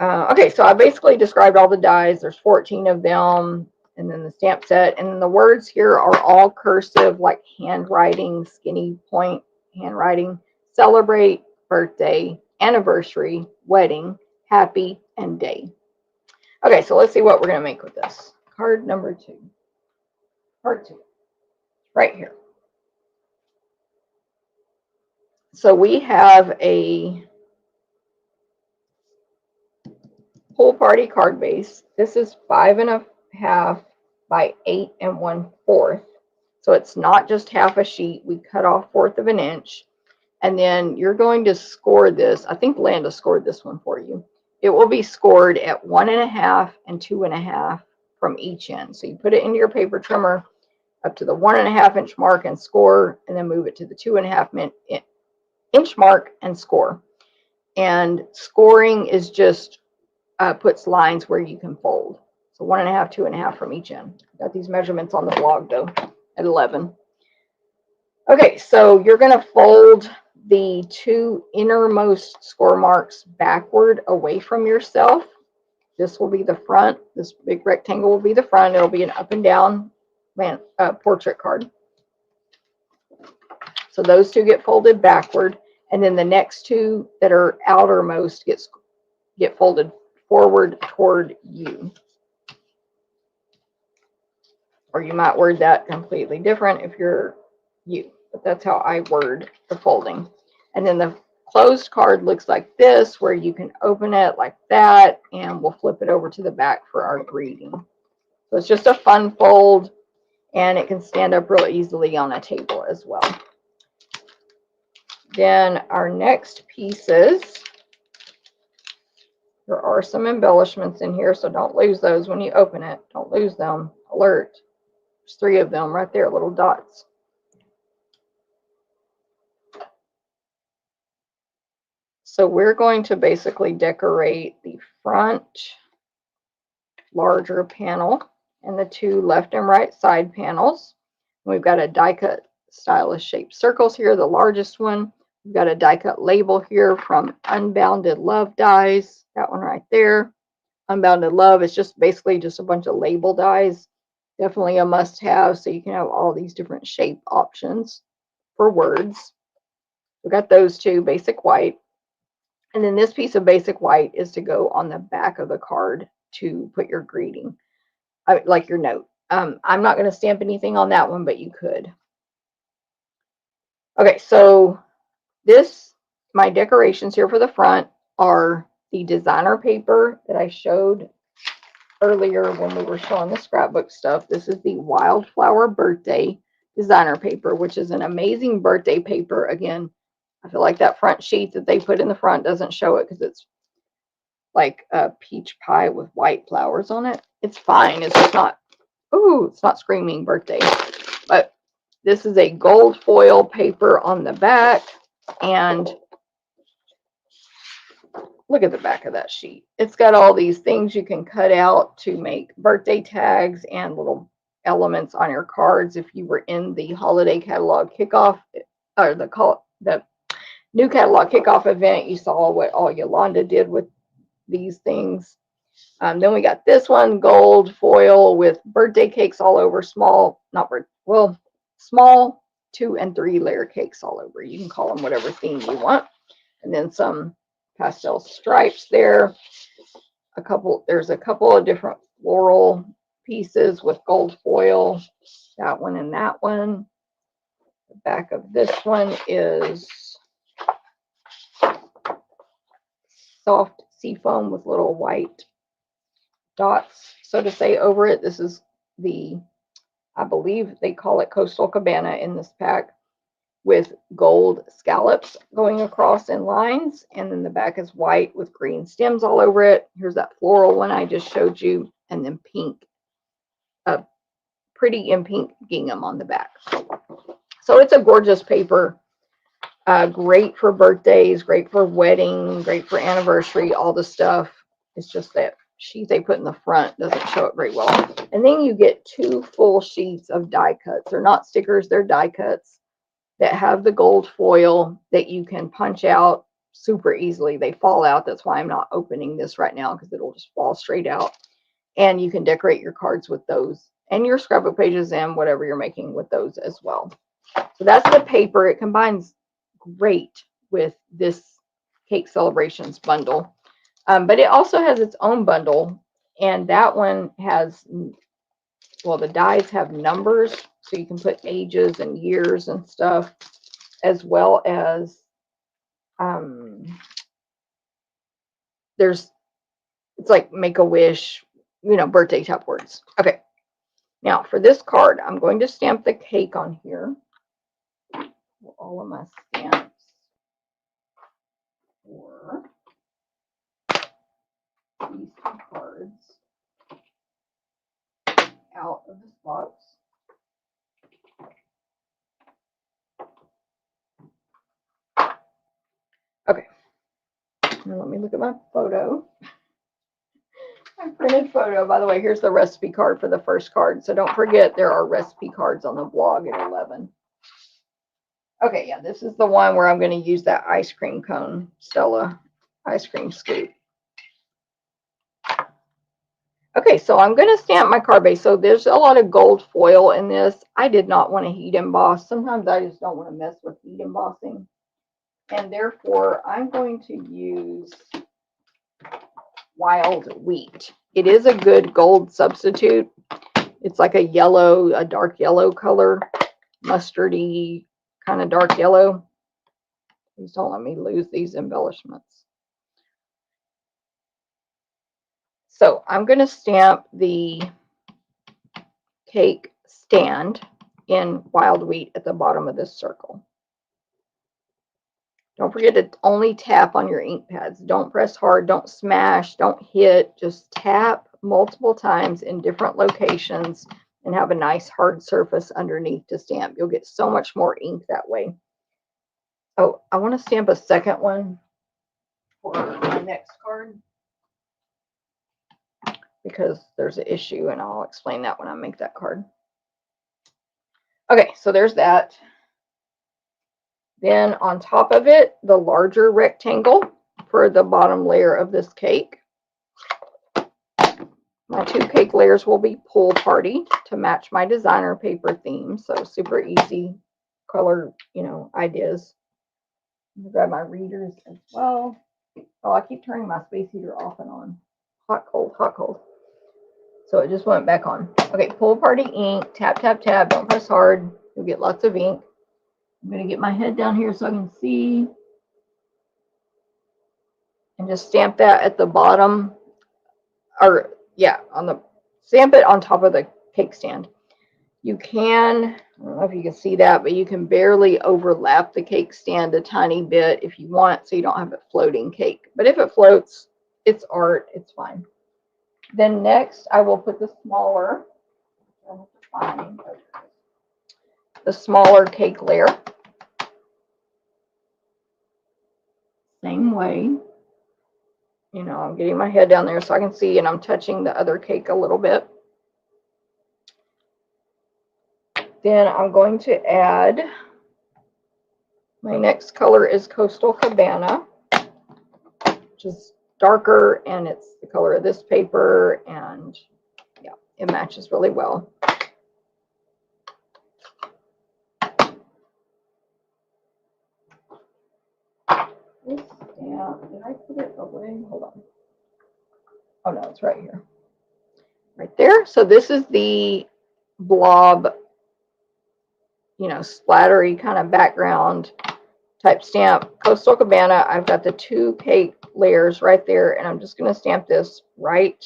Okay, so I basically described all the dies. There's 14 of them, and then the stamp set. And then the words here are all cursive, like handwriting, skinny point handwriting. Celebrate, birthday, anniversary, wedding, happy, and day. Okay, so let's see what we're going to make with this. Card number 2. Card 2. Right here. So we have a pool party card base. This is 5 1/2 by 8 1/4. So it's not just half a sheet. We cut off 1/4 of an inch. And then you're going to score this. I think Landa scored this one for you. It will be scored at 1 1/2 and 2 1/2 from each end. So you put it into your paper trimmer up to the 1 1/2 inch mark and score, and then move it to the 2 1/2 inch mark and score. And scoring is just puts lines where you can fold. So 1 1/2, 2 1/2 from each end. Got these measurements on the blog though at 11. Okay, so you're going to fold the 2 innermost score marks backward away from yourself. This will be the front. This big rectangle will be the front. It'll be an up and down portrait card. So those 2 get folded backward, and then the next 2 that are outermost get folded forward toward you. Or you might word that completely different if you're you, but that's how I word the folding. And then the closed card looks like this, where you can open it like that, and we'll flip it over to the back for our greeting. So it's just a fun fold, and it can stand up real easily on a table as well. Then our next pieces, there are some embellishments in here, so don't lose those when you open it. Don't lose them. Alert. There's 3 of them right there, little dots. So we're going to basically decorate the front larger panel and the 2 left and right side panels. We've got a die cut stylish shaped circles here, the largest one. We've got a die cut label here from Unbounded Love dies. That one right there. Unbounded Love is just basically just a bunch of label dies. Definitely a must have, so you can have all these different shape options for words. We've got those 2, basic white. And then this piece of basic white is to go on the back of the card to put your greeting, like your note. I'm not going to stamp anything on that one, but you could. Okay, so my decorations here for the front are the designer paper that I showed earlier when we were showing the scrapbook stuff. This is the Wildflower Birthday Designer Paper, which is an amazing birthday paper. Again, I feel like that front sheet that they put in the front doesn't show it because it's like a peach pie with white flowers on it. It's fine. It's just not, ooh, it's not screaming birthday. But this is a gold foil paper on the back. And look at the back of that sheet. It's got all these things you can cut out to make birthday tags and little elements on your cards. If you were in the holiday catalog kickoff, or the new catalog kickoff event, you saw what all Yolanda did with these things. Then we got this one, gold foil with birthday cakes all over, small 2 and 3 layer cakes all over. You can call them whatever theme you want. And then some pastel stripes there. There's a couple of different floral pieces with gold foil. That one and that one. The back of this one is soft seafoam with little white dots, so to say, over it. This is the, I believe they call it Coastal Cabana in this pack, with gold scallops going across in lines, and then the back is white with green stems all over it. Here's that floral one I just showed you, and then pink, pretty and pink gingham on the back. So it's a gorgeous paper, great for birthdays, great for wedding, great for anniversary, all the stuff. It's just that sheet they put in the front doesn't show it very well. And then you get 2 full sheets of die cuts. They're not stickers, they're die cuts that have the gold foil that you can punch out super easily. They fall out. That's why I'm not opening this right now, because it'll just fall straight out. And you can decorate your cards with those, and your scrapbook pages and whatever you're making with those as well. So that's the paper. It combines great with this Cake Celebrations bundle. But it also has its own bundle, and that one has, well, the dies have numbers, so you can put ages and years and stuff, as well as it's like Make-A-Wish, you know, birthday type words. Okay, now for this card, I'm going to stamp the cake on here. All of my stamps for these 2 cards out of this box. Okay, now let me look at my photo. My printed photo. By the way, here's the recipe card for the first card. So don't forget there are recipe cards on the blog at 11. Okay, yeah, this is the one where I'm going to use that ice cream cone, Stella ice cream scoop. Okay, so I'm going to stamp my card base. So there's a lot of gold foil in this. I did not want to heat emboss. Sometimes I just don't want to mess with heat embossing. And therefore, I'm going to use Wild Wheat. It is a good gold substitute. It's like a yellow, a dark yellow color, mustardy kind of dark yellow. Please don't let me lose these embellishments. So I'm going to stamp the cake stand in Wild Wheat at the bottom of this circle. Don't forget to only tap on your ink pads. Don't press hard, don't smash, don't hit. Just tap multiple times in different locations and have a nice hard surface underneath to stamp. You'll get so much more ink that way. Oh, I want to stamp a second one for my next card, because there's an issue, and I'll explain that when I make that card. Okay, so there's that. Then on top of it, the larger rectangle for the bottom layer of this cake. My 2 cake layers will be Pool Party to match my designer paper theme. So super easy color, you know, ideas. I'm gonna grab my readers as well. Oh, I keep turning my space heater off and on. Hot, cold, hot, cold. So it just went back on. Okay, Pool Party ink. Tap, tap, tap. Don't press hard. You'll get lots of ink. I'm going to get my head down here so I can see. And just stamp that at the bottom. Or, yeah, stamp it on top of the cake stand. You can, I don't know if you can see that, but you can barely overlap the cake stand a tiny bit if you want, so you don't have it floating cake. But if it floats, it's art. It's fine. Then next, I will put the smaller cake layer. Same way. You know, I'm getting my head down there so I can see, and I'm touching the other cake a little bit. Then I'm going to add, my next color is Coastal Cabana, which is darker, and it's the color of this paper, and yeah, it matches really well. This stamp, did I put it away? Hold on. Oh no, it's right here. Right there. So this is the blob, you know, splattery kind of background type stamp. Coastal Cabana. I've got the 2 cake layers right there, and I'm just going to stamp this right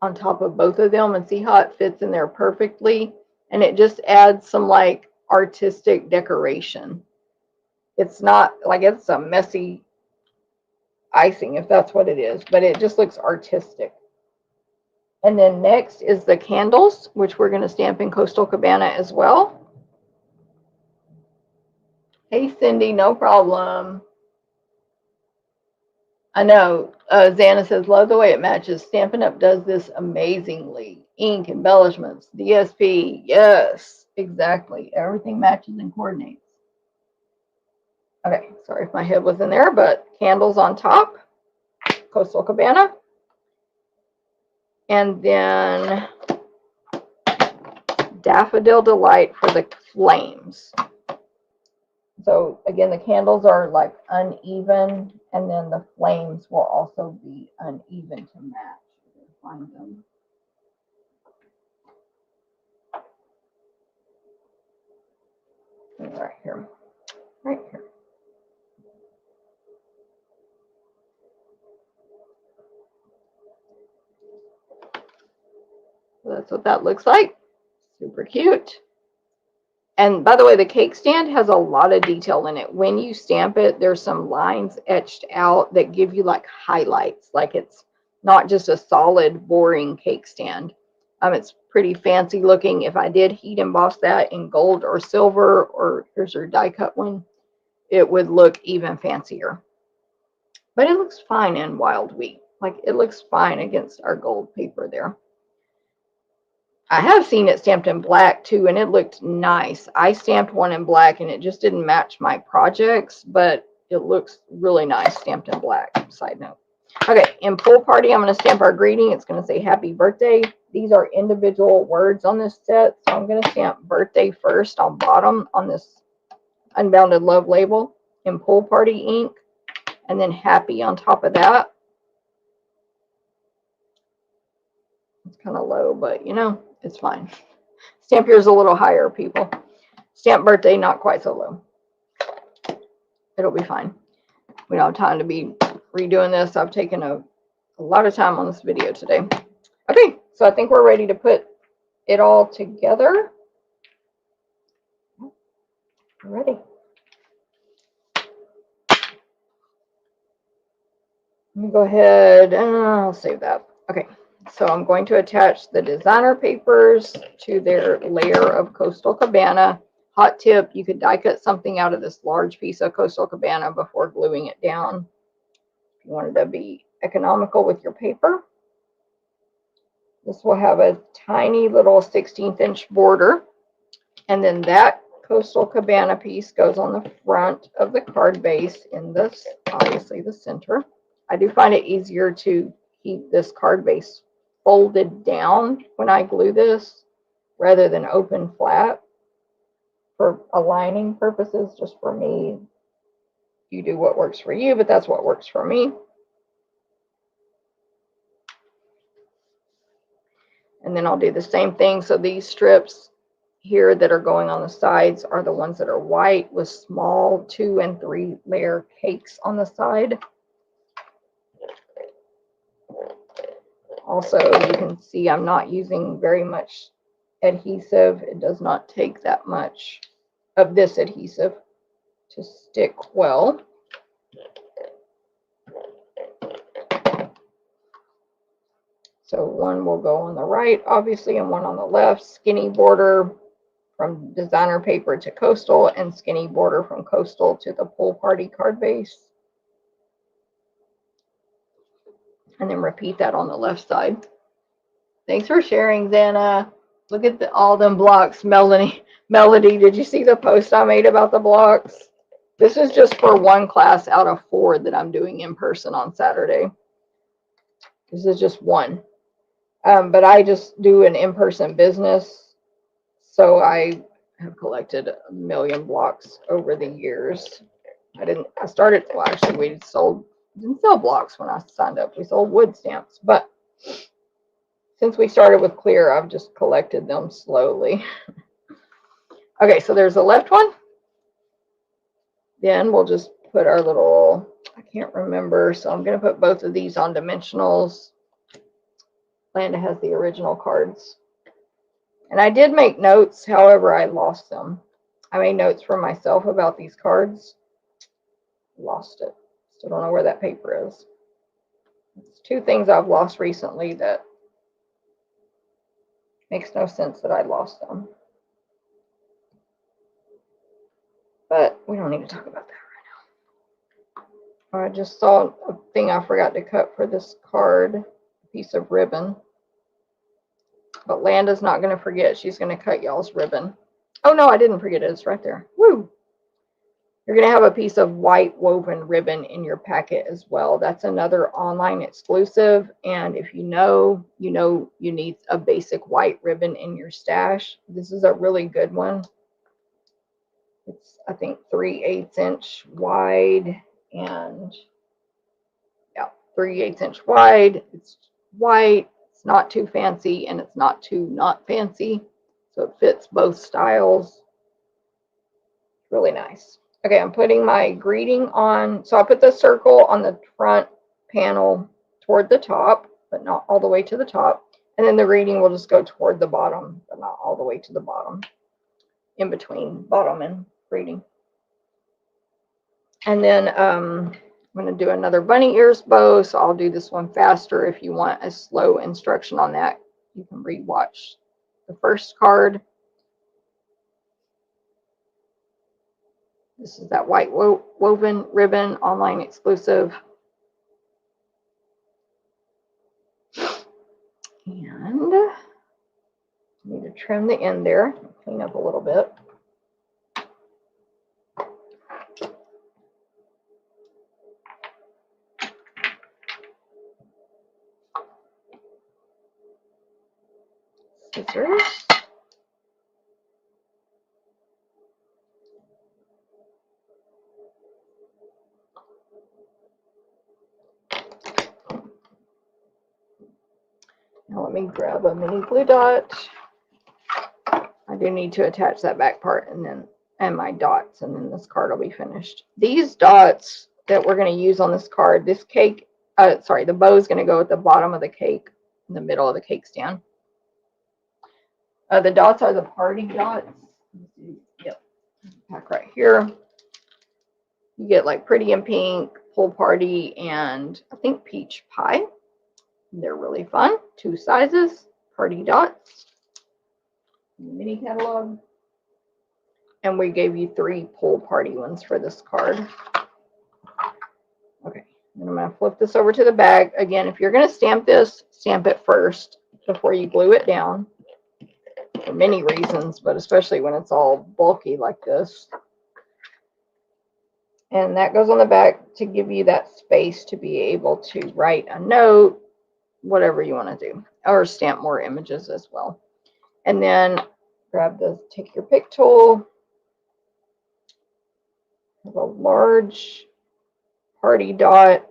on top of both of them and see how it fits in there perfectly. And it just adds some like artistic decoration. It's not like it's a messy icing, if that's what it is, but it just looks artistic. And then next is the candles, which we're going to stamp in Coastal Cabana as well. Hey, Cindy, no problem. I know. Xana says, love the way it matches. Stampin' Up! Does this amazingly. Ink, embellishments, DSP. Yes, exactly. Everything matches and coordinates. Okay, sorry if my head was in there, but candles on top. Coastal Cabana. And then Daffodil Delight for the flames. So again, the candles are like uneven, and then the flames will also be uneven to match. Find them. Right here. Right here. So that's what that looks like. Super cute. And by the way, the cake stand has a lot of detail in it. When you stamp it, there's some lines etched out that give you like highlights. Like it's not just a solid, boring cake stand. It's pretty fancy looking. If I did heat emboss that in gold or silver, or here's your die cut one, it would look even fancier. But it looks fine in Wild Wheat. Like it looks fine against our gold paper there. I have seen it stamped in black too, and it looked nice. I stamped one in black and it just didn't match my projects, but it looks really nice stamped in black. Side note. Okay, in Pool Party, I'm going to stamp our greeting. It's going to say happy birthday. These are individual words on this set, so I'm going to stamp birthday first on bottom on this Unbounded Love label in Pool Party ink, and then happy on top of that. It's kind of low, but you know, it's fine. Stamp yours a little higher, people. Stamp birthday, not quite so low. It'll be fine. We don't have time to be redoing this. I've taken a lot of time on this video today. Okay, so I think we're ready to put it all together. We're ready. Let me go ahead and I'll save that. Okay. So I'm going to attach the designer papers to their layer of Coastal Cabana. Hot tip, you could die cut something out of this large piece of Coastal Cabana before gluing it down if you wanted to be economical with your paper. This will have a tiny little 16th inch border, and then that Coastal Cabana piece goes on the front of the card base in this, obviously the center. I do find it easier to keep this card base folded down when I glue this rather than open flat for aligning purposes. Just for me, you do what works for you, but that's what works for me. And then I'll do the same thing. So these strips here that are going on the sides are the ones that are white with small 2 and 3 layer cakes on the side. Also, you can see I'm not using very much adhesive. It does not take that much of this adhesive to stick well. So one will go on the right, obviously, and one on the left. Skinny border from designer paper to Coastal, and skinny border from Coastal to the Pool Party card base. And then repeat that on the left side. Thanks for sharing, Xana. Look at all them blocks. Melody, did you see the post I made about the blocks? This is just for one class out of 4 that I'm doing in person on Saturday. This is just one. But I just do an in-person business. So I have collected a million blocks over the years. I started, well, actually, we didn't sell blocks when I signed up. We sold wood stamps, but since we started with clear, I've just collected them slowly. Okay, so there's the left one. Then we'll just put our little I can't remember, so I'm going to put both of these on dimensionals. Landa has the original cards. And I did make notes, however, I lost them. I made notes for myself about these cards. Lost it. Still don't know where that paper is. It's two things I've lost recently that makes no sense that I lost them. But we don't need to talk about that right now. I just saw a thing I forgot to cut for this card, a piece of ribbon. But Landa's not going to forget. She's going to cut y'all's ribbon. Oh, no, I didn't forget it. It's right there. Woo! You're going to have a piece of white woven ribbon in your packet as well. That's another online exclusive. And if you know you need a basic white ribbon in your stash. This is a really good one. It's, I think, 3/8 inch wide and, yeah, 3/8 inch wide. It's white. It's not too fancy and it's not too not fancy. So it fits both styles. Really nice. Okay, I'm putting my greeting on. So I put the circle on the front panel toward the top, but not all the way to the top. And then the greeting will just go toward the bottom, but not all the way to the bottom. In between bottom and greeting. And then I'm going to do another bunny ears bow. So I'll do this one faster. If you want a slow instruction on that, you can rewatch the first card. This is that white woven ribbon, online exclusive. And I need to trim the end there, clean up a little bit. Scissors. Now let me grab a mini glue dot. I do need to attach that back part and my dots, and then this card will be finished. These dots that we're going to use on this card, this cake, the bow is going to go at the bottom of the cake, in the middle of the cake stand. The dots are the party dots. Yep, back right here. You get like Pretty in Pink, Pool Party, and I think Peach Pie. They're really fun. 2 sizes, party dots. Mini catalog. And we gave you 3 pool party ones for this card. Okay, and I'm going to flip this over to the bag. Again, if you're going to stamp this, stamp it first before you glue it down. For many reasons, but especially when it's all bulky like this. And that goes on the back to give you that space to be able to write a note, whatever you want to do, or stamp more images as well. And then take your pick tool, have a large party dot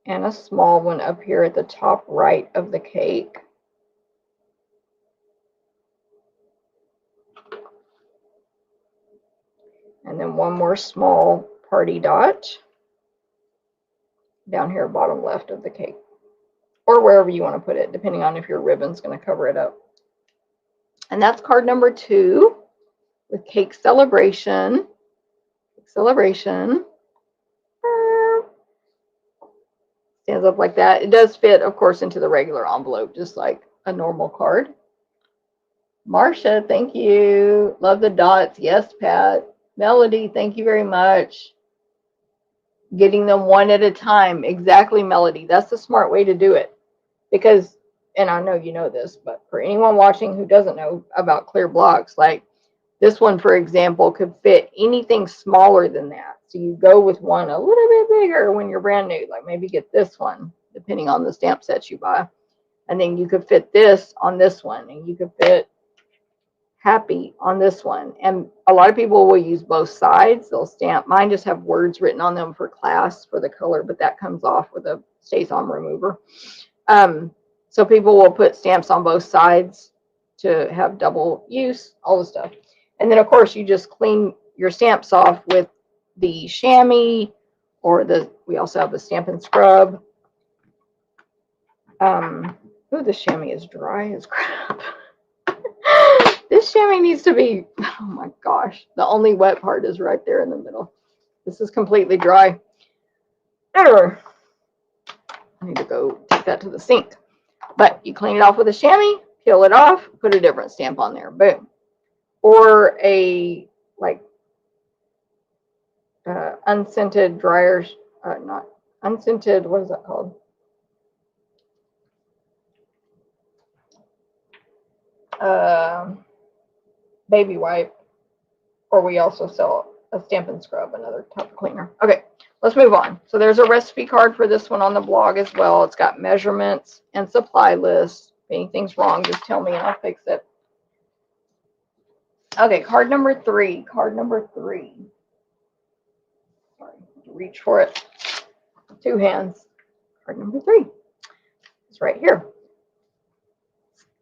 and a small one up here at the top right of the cake. And then one more small party dot down here bottom left of the cake, or wherever you want to put it, depending on if your ribbon's going to cover it up. And that's card number 2 with Cake Celebration. Celebration. Stands up like that. It does fit, of course, into the regular envelope, just like a normal card. Marcia, thank you. Love the dots. Yes, Pat. Melody, thank you very much. Getting them one at a time. Exactly, Melody. That's the smart way to do it. Because, and I know you know this, but for anyone watching who doesn't know about clear blocks, like this one, for example, could fit anything smaller than that. So you go with one a little bit bigger when you're brand new. Like maybe get this one, depending on the stamp sets you buy. And then you could fit this on this one. And you could fit Happy on this one. And a lot of people will use both sides. They'll stamp. Mine just have words written on them for class for the color, but that comes off with a stays on remover. So people will put stamps on both sides to have double use, all the stuff. And then, of course, you just clean your stamps off with the chamois or we also have the Stampin' Scrub. Ooh, this chamois is dry as crap. This chamois needs to be, oh my gosh, the only wet part is right there in the middle. This is completely dry. I need to go take that to the sink. But you clean it off with a chamois, peel it off, put a different stamp on there. Boom. Or a like unscented dryer, not unscented, what is that called? Baby wipe. Or we also sell a Stampin' Scrub, another top cleaner. Okay, let's move on. So there's a recipe card for this one on the blog as well. It's got measurements and supply lists. If anything's wrong, just tell me and I'll fix it. Okay, card number 3. Card number 3. Sorry, reach for it. 2 hands. Card number 3. It's right here.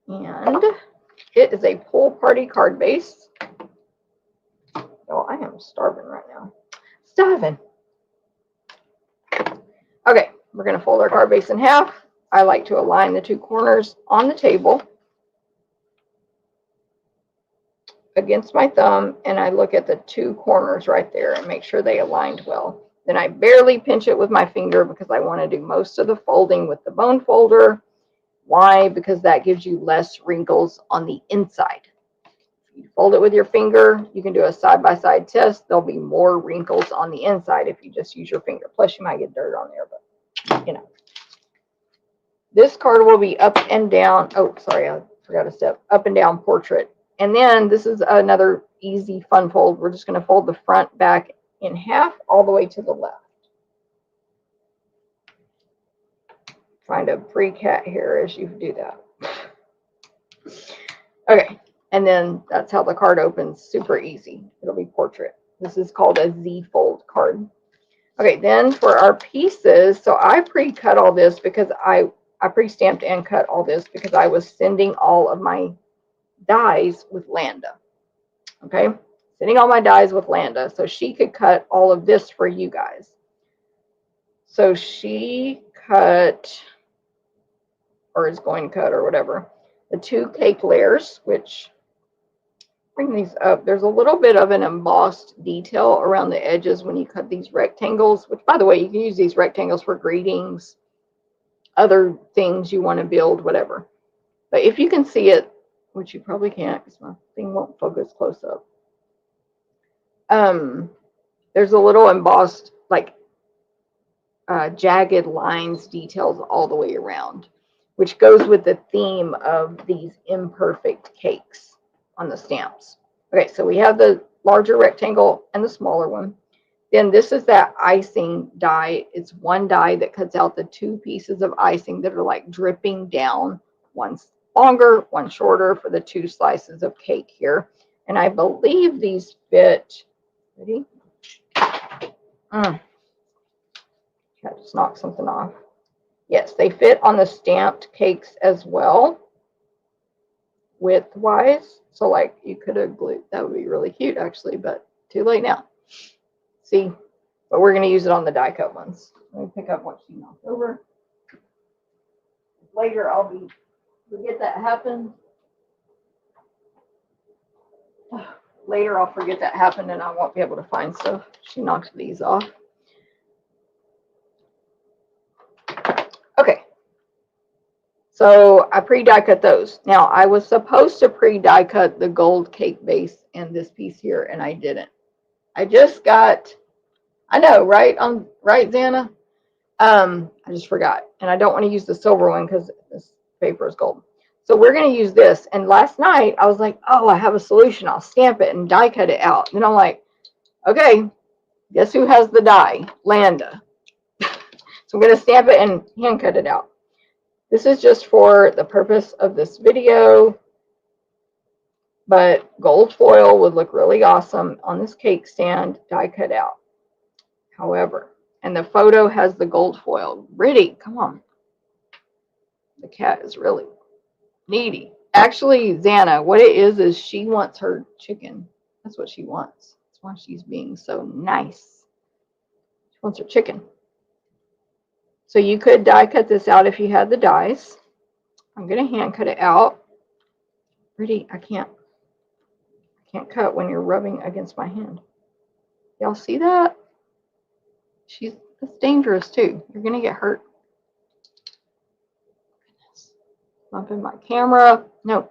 And it is a pool party card base. Oh, I am starving right now. Starving. Okay, we're going to fold our card base in half. I like to align the 2 corners on the table against my thumb, and I look at the 2 corners right there and make sure they aligned well. Then I barely pinch it with my finger because I want to do most of the folding with the bone folder. Why? Because that gives you less wrinkles on the inside. You fold it with your finger, you can do a side-by-side test. There'll be more wrinkles on the inside if you just use your finger. Plus, you might get dirt on there, but, you know. This card will be up and down. Oh, sorry, I forgot a step. Up and down portrait. And then this is another easy, fun fold. We're just going to fold the front back in half all the way to the left. Find a pre-cat here as you do that. Okay. And then that's how the card opens. Super easy. It'll be portrait. This is called a Z fold card. Okay, then for our pieces, so I pre-cut all this because I pre-stamped and cut all this because I was sending all of my dies with Landa. Okay, sending all my dies with Landa so she could cut all of this for you guys. So she cut, or is going to cut, or whatever, the 2 cake layers, which, bring these up. There's a little bit of an embossed detail around the edges when you cut these rectangles, which, by the way, you can use these rectangles for greetings, other things you want to build, whatever. But if you can see it, which you probably can't because my thing won't focus close up, there's a little embossed, like, jagged lines, details all the way around, which goes with the theme of these imperfect cakes on the stamps. Okay, so we have the larger rectangle and the smaller one. Then this is that icing die. It's one die that cuts out the 2 pieces of icing that are like dripping down. One's longer, one shorter for the 2 slices of cake here. And I believe these fit. Ready? I just knocked something off. Yes, they fit on the stamped cakes as well, width-wise. So, like, you could have glued. That would be really cute, actually, but too late now. See? But we're going to use it on the die-cut ones. Let me pick up what she knocked over. Later, I'll forget that happened. Later, I'll forget that happened, and I won't be able to find stuff. She knocked these off. Okay. So I pre-die cut those. Now I was supposed to pre-die cut the gold cake base and this piece here, and I didn't. I just got, I know, right? Right, Xana? I just forgot. And I don't want to use the silver one because this paper is gold. So we're going to use this. And last night I was like, oh, I have a solution. I'll stamp it and die cut it out. And then I'm like, okay, guess who has the die? Landa. So I'm going to stamp it and hand cut it out. This is just for the purpose of this video, but gold foil would look really awesome on this cake stand, die cut out. However, and the photo has the gold foil. Really, come on. The cat is really needy. Actually, Xana, what it is she wants her chicken. That's what she wants. That's why she's being so nice. wants her chicken. So you could die cut this out if you had the dies. I'm going to hand cut it out. Pretty, I can't cut when you're rubbing against my hand. Y'all see that? That's dangerous too. You're going to get hurt. Bumping my camera. No.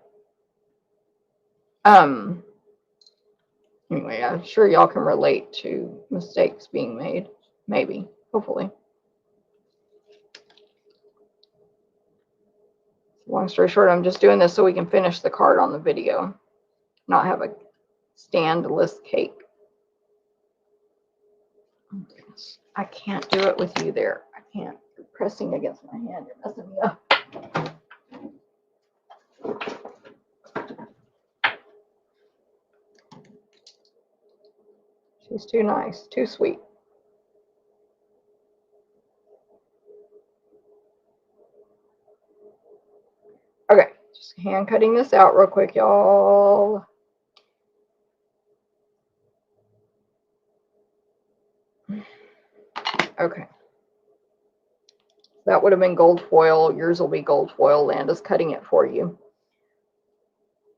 Anyway, I'm sure y'all can relate to mistakes being made. Maybe. Hopefully. Long story short, I'm just doing this so we can finish the card on the video. Not have a standless cake. Oh, goodness. I can't do it with you there. I can't. You're pressing against my hand. You're messing me up. She's too nice, too sweet. Okay, just hand cutting this out real quick, y'all. Okay. That would have been gold foil. Yours will be gold foil. Landa's cutting it for you.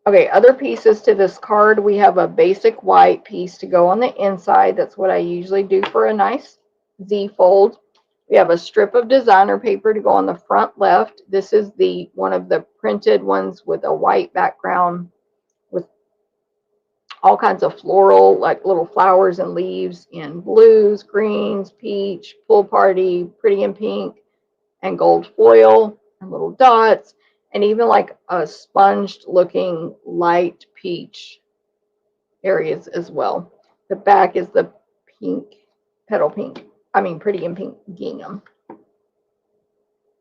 Okay, other pieces to this card. We have a basic white piece to go on the inside. That's what I usually do for a nice Z fold. We have a strip of designer paper to go on the front left. This is one of the printed ones with a white background with all kinds of floral, like little flowers and leaves in blues, greens, peach, pool party, pretty in pink, and gold foil and little dots. And even like a sponged looking light peach areas as well. The back is the pink, petal pink. I mean, pretty in pink gingham.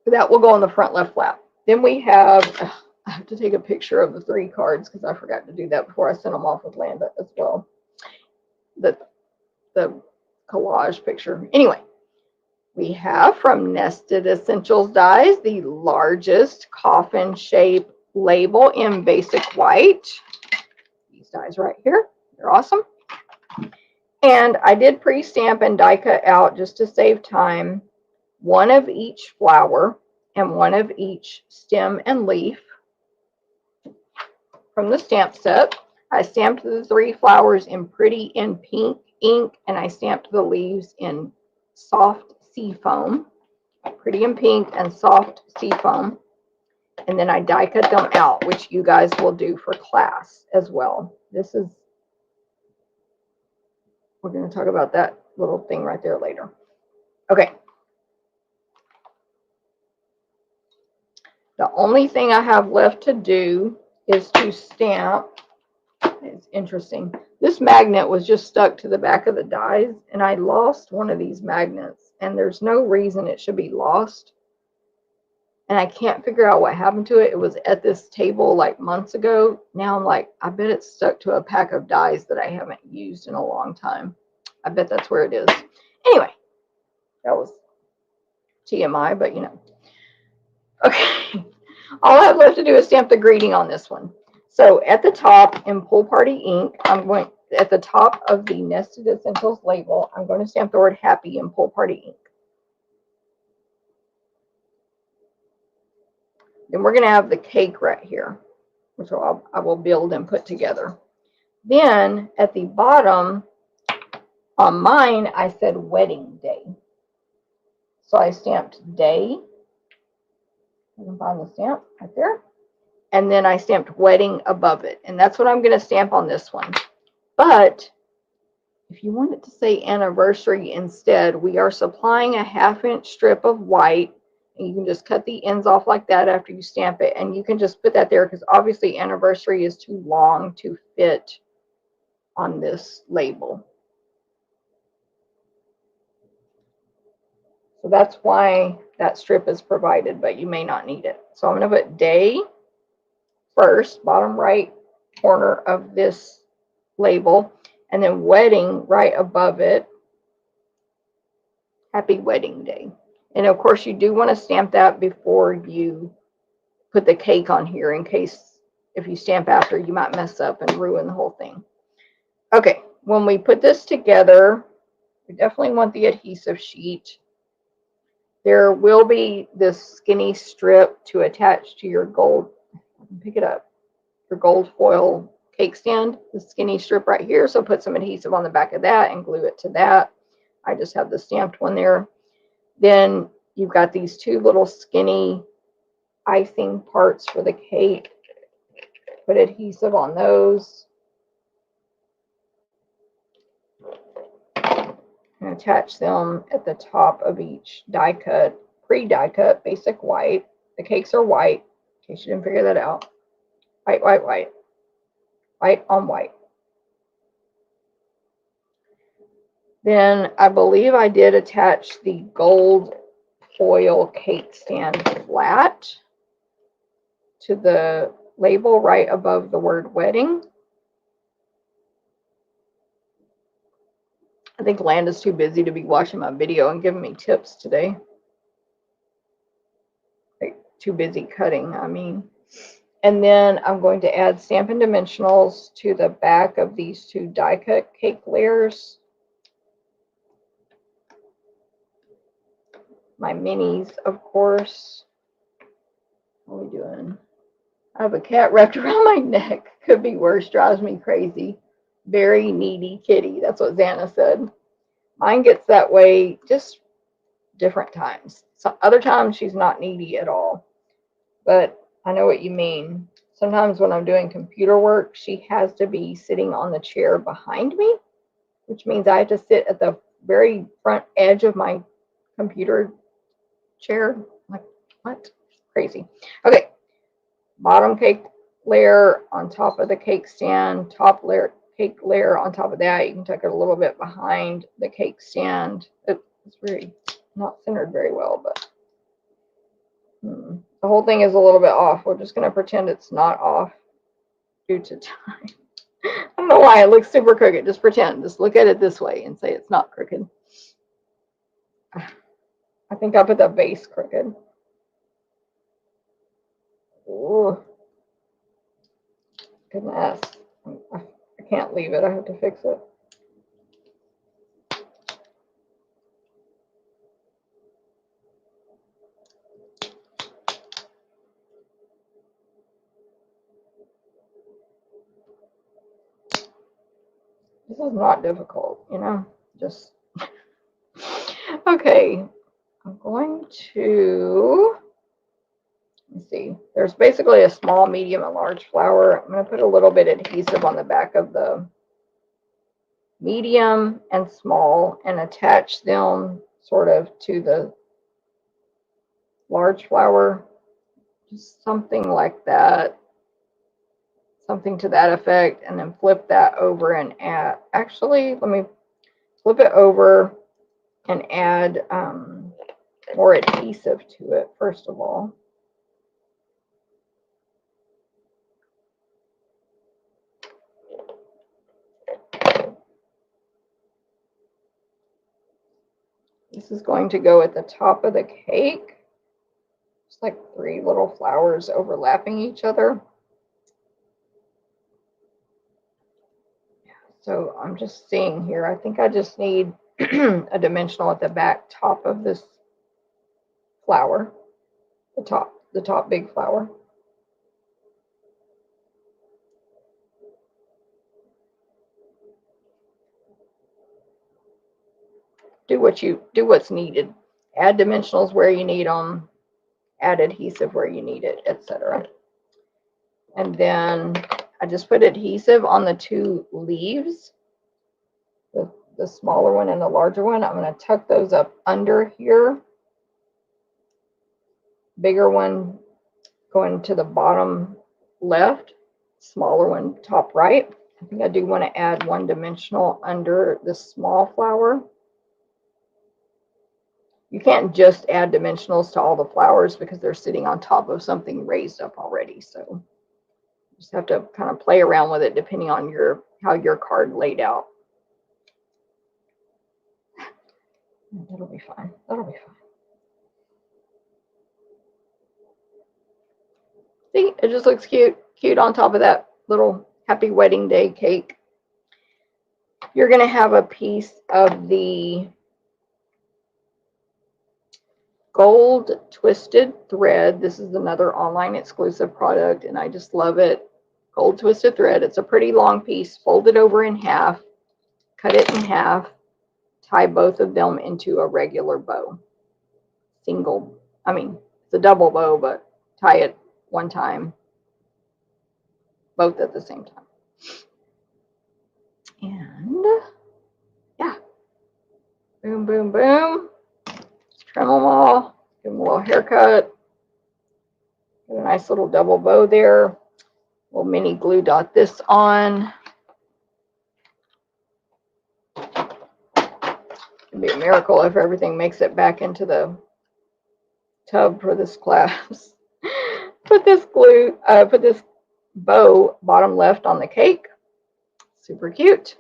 That will go on the front left flap. Then we have, I have to take a picture of the 3 cards because I forgot to do that before I sent them off with Landa as well. The collage picture. Anyway. We have from Nested Essentials Dies the largest coffin shape label in basic white. These dies right here. They're awesome. And I did pre-stamp and die cut out just to save time. One of each flower and one of each stem and leaf from the stamp set. I stamped the 3 flowers in pretty in pink ink, and I stamped the leaves in soft sea foam, pretty in pink and soft sea foam, and then I die cut them out, which you guys will do for class as well. We're going to talk about that little thing right there later. Okay. The only thing I have left to do is to stamp. It's interesting. This magnet was just stuck to the back of the dies, and I lost one of these magnets. And there's no reason it should be lost. And I can't figure out what happened to it. It was at this table like months ago. Now I'm like, I bet it's stuck to a pack of dies that I haven't used in a long time. I bet that's where it is. Anyway, that was TMI, but you know. Okay. All I have left to do is stamp the greeting on this one. So at the top in Pool Party ink, I'm going at the top of the Nested Essentials label, I'm going to stamp the word happy in Pool Party ink. Then we're going to have the cake right here, which I will build and put together. Then at the bottom, on mine, I said wedding day. So I stamped day. You can find the stamp right there. And then I stamped wedding above it. And that's what I'm going to stamp on this one. But if you want it to say anniversary instead, we are supplying a 1/2 inch strip of white. And you can just cut the ends off like that after you stamp it. And you can just put that there because obviously anniversary is too long to fit on this label. So that's why that strip is provided, but you may not need it. So I'm going to put day first, bottom right corner of this label, and then wedding right above it. Happy wedding day. And of course you do want to stamp that before you put the cake on here in case if you stamp after you might mess up and ruin the whole thing. Okay, when we put this together, You definitely want the adhesive sheet. There will be this skinny strip to attach to your gold, pick it up, your gold foil cake stand, the skinny strip right here. So put some adhesive on the back of that and glue it to that. I just have the stamped one there. Then you've got these two little skinny icing parts for the cake. Put adhesive on those. And attach them at the top of each die cut, pre-die cut, basic white. The cakes are white, in case you didn't figure that out. White, white, white. White on white. Then I believe I did attach the gold foil cake stand flat to the label right above the word wedding. I think Landa's too busy to be watching my video and giving me tips today. Like, too busy cutting, I mean. And then I'm going to add Stampin' Dimensionals to the back of these two die cut cake layers. My minis, of course. What are we doing? I have a cat wrapped around my neck. Could be worse. Drives me crazy. Very needy kitty. That's what Xana said. Mine gets that way just different times. So other times she's not needy at all. But I know what you mean. Sometimes when I'm doing computer work, she has to be sitting on the chair behind me, which means I have to sit at the very front edge of my computer chair. Like, what? Crazy. Okay. Bottom cake layer on top of the cake stand, top layer cake layer on top of that. You can tuck it a little bit behind the cake stand. It's very not centered very well, but the whole thing is a little bit off. We're just going to pretend it's not off due to time. I don't know why it looks super crooked. Just pretend. Just look at it this way and say it's not crooked. I think I put the base crooked. Ooh. Goodness. I can't leave it. I have to fix it. This is not difficult, you know, just, okay, I'm going to, let's see, there's basically a small, medium, and large flower. I'm going to put a little bit of adhesive on the back of the medium and small and attach them sort of to the large flower, just something like that. Something to that effect, and then flip that over and add, actually, let me flip it over and add more adhesive to it, first of all. This is going to go at the top of the cake. It's like 3 little flowers overlapping each other. So I'm just seeing here, I think I just need a dimensional at the back top of this flower, the top big flower. Do what's needed. Add dimensionals where you need them, add adhesive where you need it, etc. And then I just put adhesive on the 2 leaves, the smaller one and the larger one. I'm going to tuck those up under here. Bigger one going to the bottom left, smaller one top right. I think I do want to add 1 dimensional under the small flower. You can't just add dimensionals to all the flowers because they're sitting on top of something raised up already. So you just have to kind of play around with it depending on how your card laid out. That'll be fine. That'll be fine. See, it just looks cute. Cute on top of that little happy wedding day cake. You're going to have a piece of the gold twisted thread. This is another online exclusive product, and I just love it. Gold twisted thread. It's a pretty long piece. Fold it over in half, cut it in half, tie both of them into a regular bow. It's a double bow, but tie it one time, both at the same time. And yeah, boom, boom, boom. Let's trim them all. Give them a little haircut. Get a nice little double bow there. We'll mini glue dot this on. It'd be a miracle if everything makes it back into the tub for this class. Put this bow bottom left on the cake. Super cute.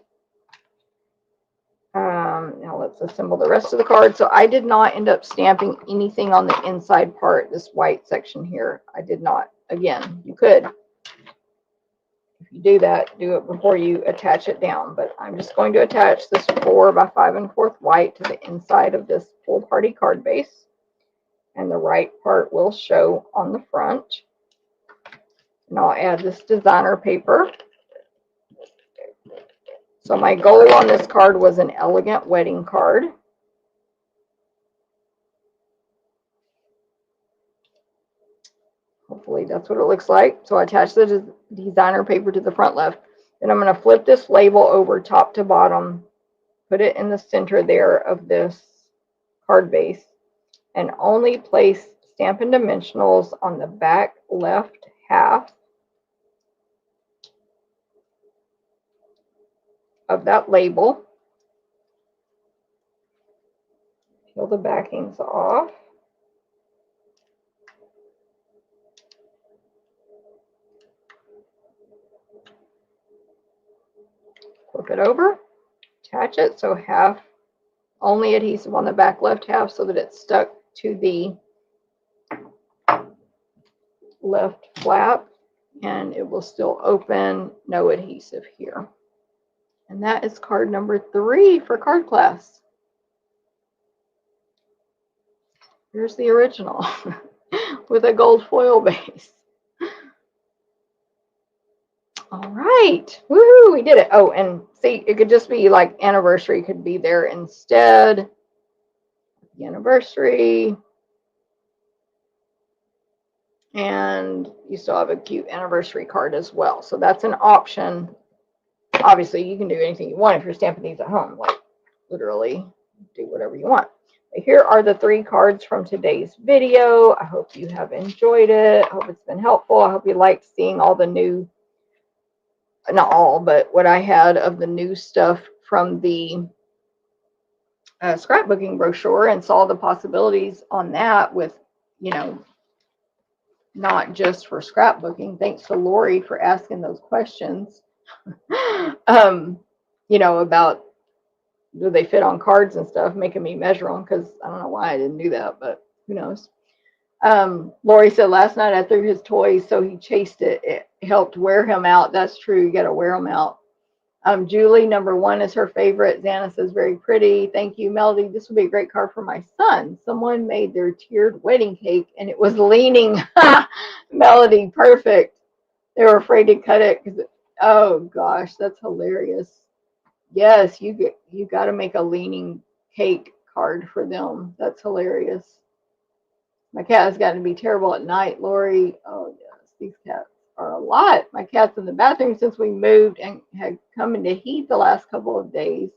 Now let's assemble the rest of the card. So I did not end up stamping anything on the inside part, this white section here. I did not. Again, you could. If you do that, do it before you attach it down. But I'm just going to attach this 4 by 5 1/4 white to the inside of this full party card base. And the right part will show on the front. And I'll add this designer paper. So my goal on this card was an elegant wedding card. Hopefully that's what it looks like. So I attach the designer paper to the front left. Then I'm going to flip this label over top to bottom, put it in the center there of this card base, and only place Stampin' Dimensionals on the back left half of that label. Peel the backings off. Flip it over, attach it, so half only adhesive on the back left half so that it's stuck to the left flap, and it will still open, no adhesive here. And that is card number 3 for card class. Here's the original with a gold foil base. All right, woohoo, we did it. Oh, and see, it could just be like anniversary could be there instead. The anniversary. And you still have a cute anniversary card as well. So that's an option. Obviously, you can do anything you want if you're stamping these at home. Like, literally, do whatever you want. But here are the 3 cards from today's video. I hope you have enjoyed it. I hope it's been helpful. I hope you liked seeing all the new, not all, but what I had of the new stuff from the scrapbooking brochure, and saw the possibilities on that with, you know, not just for scrapbooking. Thanks to Lori for asking those questions. You know, about do they fit on cards and stuff, making me measure them, because I don't know why I didn't do that, but who knows. Lori said last night I threw his toys, so he chased it. It helped wear him out. That's true. You got to wear them out. Julie, number 1 is her favorite. Xana says, very pretty. Thank you, Melody. This would be a great card for my son. Someone made their tiered wedding cake, and it was leaning. Melody, perfect. They were afraid to cut it because, oh gosh, that's hilarious. Yes, you got to make a leaning cake card for them. That's hilarious. My cat has gotten to be terrible at night, Lori. Oh yes, these cats are a lot. My cat's in the bathroom since we moved and had come into heat the last couple of days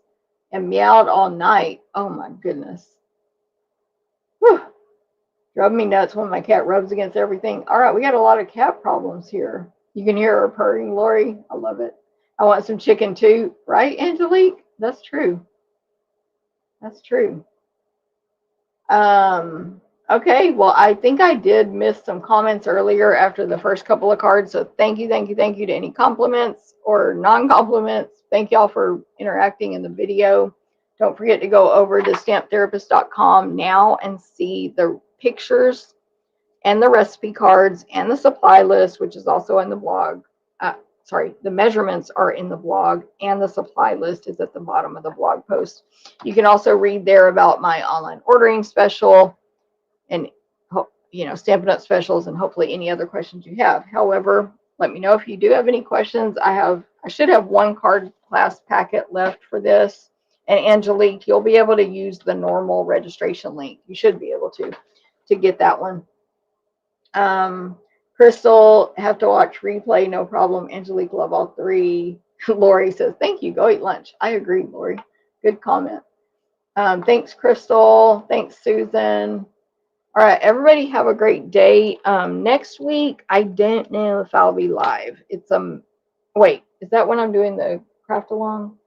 and meowed all night. Oh my goodness. Whew. Drove me nuts when my cat rubs against everything. All right, we got a lot of cat problems here. You can hear her purring, Lori. I love it. I want some chicken too, right, Angelique? That's true. That's true. Okay, well, I think I did miss some comments earlier after the first couple of cards. So thank you to any compliments or non-compliments. Thank y'all for interacting in the video. Don't forget to go over to stamptherapist.com now and see the pictures and the recipe cards and the supply list, which is also in the blog. sorry, the measurements are in the blog, and the supply list is at the bottom of the blog post. You can also read there about my online ordering special and, you know, Stampin' Up specials, and hopefully any other questions you have. However, let me know if you do have any questions. I should have one card class packet left for this. And Angelique, you'll be able to use the normal registration link. You should be able to get that one. Crystal, have to watch replay, no problem. Angelique, love all three. Lori says, thank you, go eat lunch. I agree, Lori. Good comment. Thanks, Crystal. Thanks, Susan. All right, everybody have a great day. Next week, I don't know if I'll be live. It's wait, is that when I'm doing the craft along?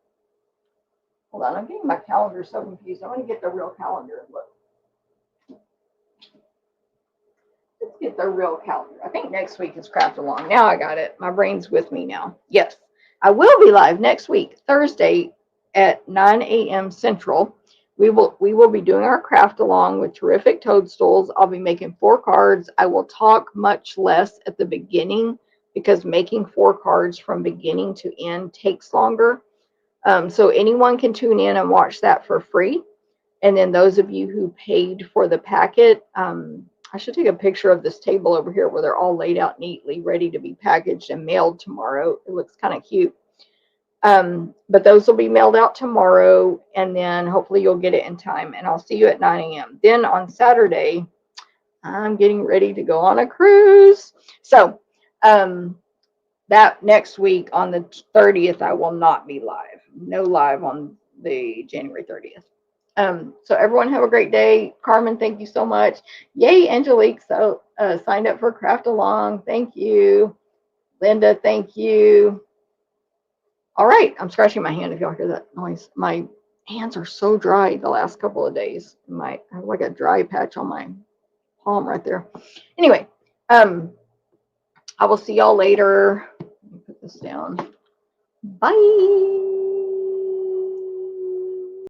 Hold on, I'm getting my calendar so confused. I want to get the real calendar and look. Let's get the real calendar. I think next week is craft along. Now I got it. My brain's with me now. Yes, I will be live next week, Thursday at 9 a.m. Central. We will be doing our craft along with Terrific Toadstools. I'll be making 4 cards. I will talk much less at the beginning because making 4 cards from beginning to end takes longer. So anyone can tune in and watch that for free. And then those of you who paid for the packet, I should take a picture of this table over here where they're all laid out neatly, ready to be packaged and mailed tomorrow. It looks kind of cute. But those will be mailed out tomorrow, and then hopefully you'll get it in time. And I'll see you at 9 a.m. Then on Saturday, I'm getting ready to go on a cruise. So that next week on the 30th, I will not be live. No live on the January 30th. So everyone have a great day. Carmen, thank you so much. Yay, Angelique so signed up for Craft Along. Thank you. Linda, thank you. All right, I'm scratching my hand if y'all hear that noise. My hands are so dry the last couple of days. I have like a dry patch on my palm right there. Anyway, I will see y'all later. Let me put this down. Bye.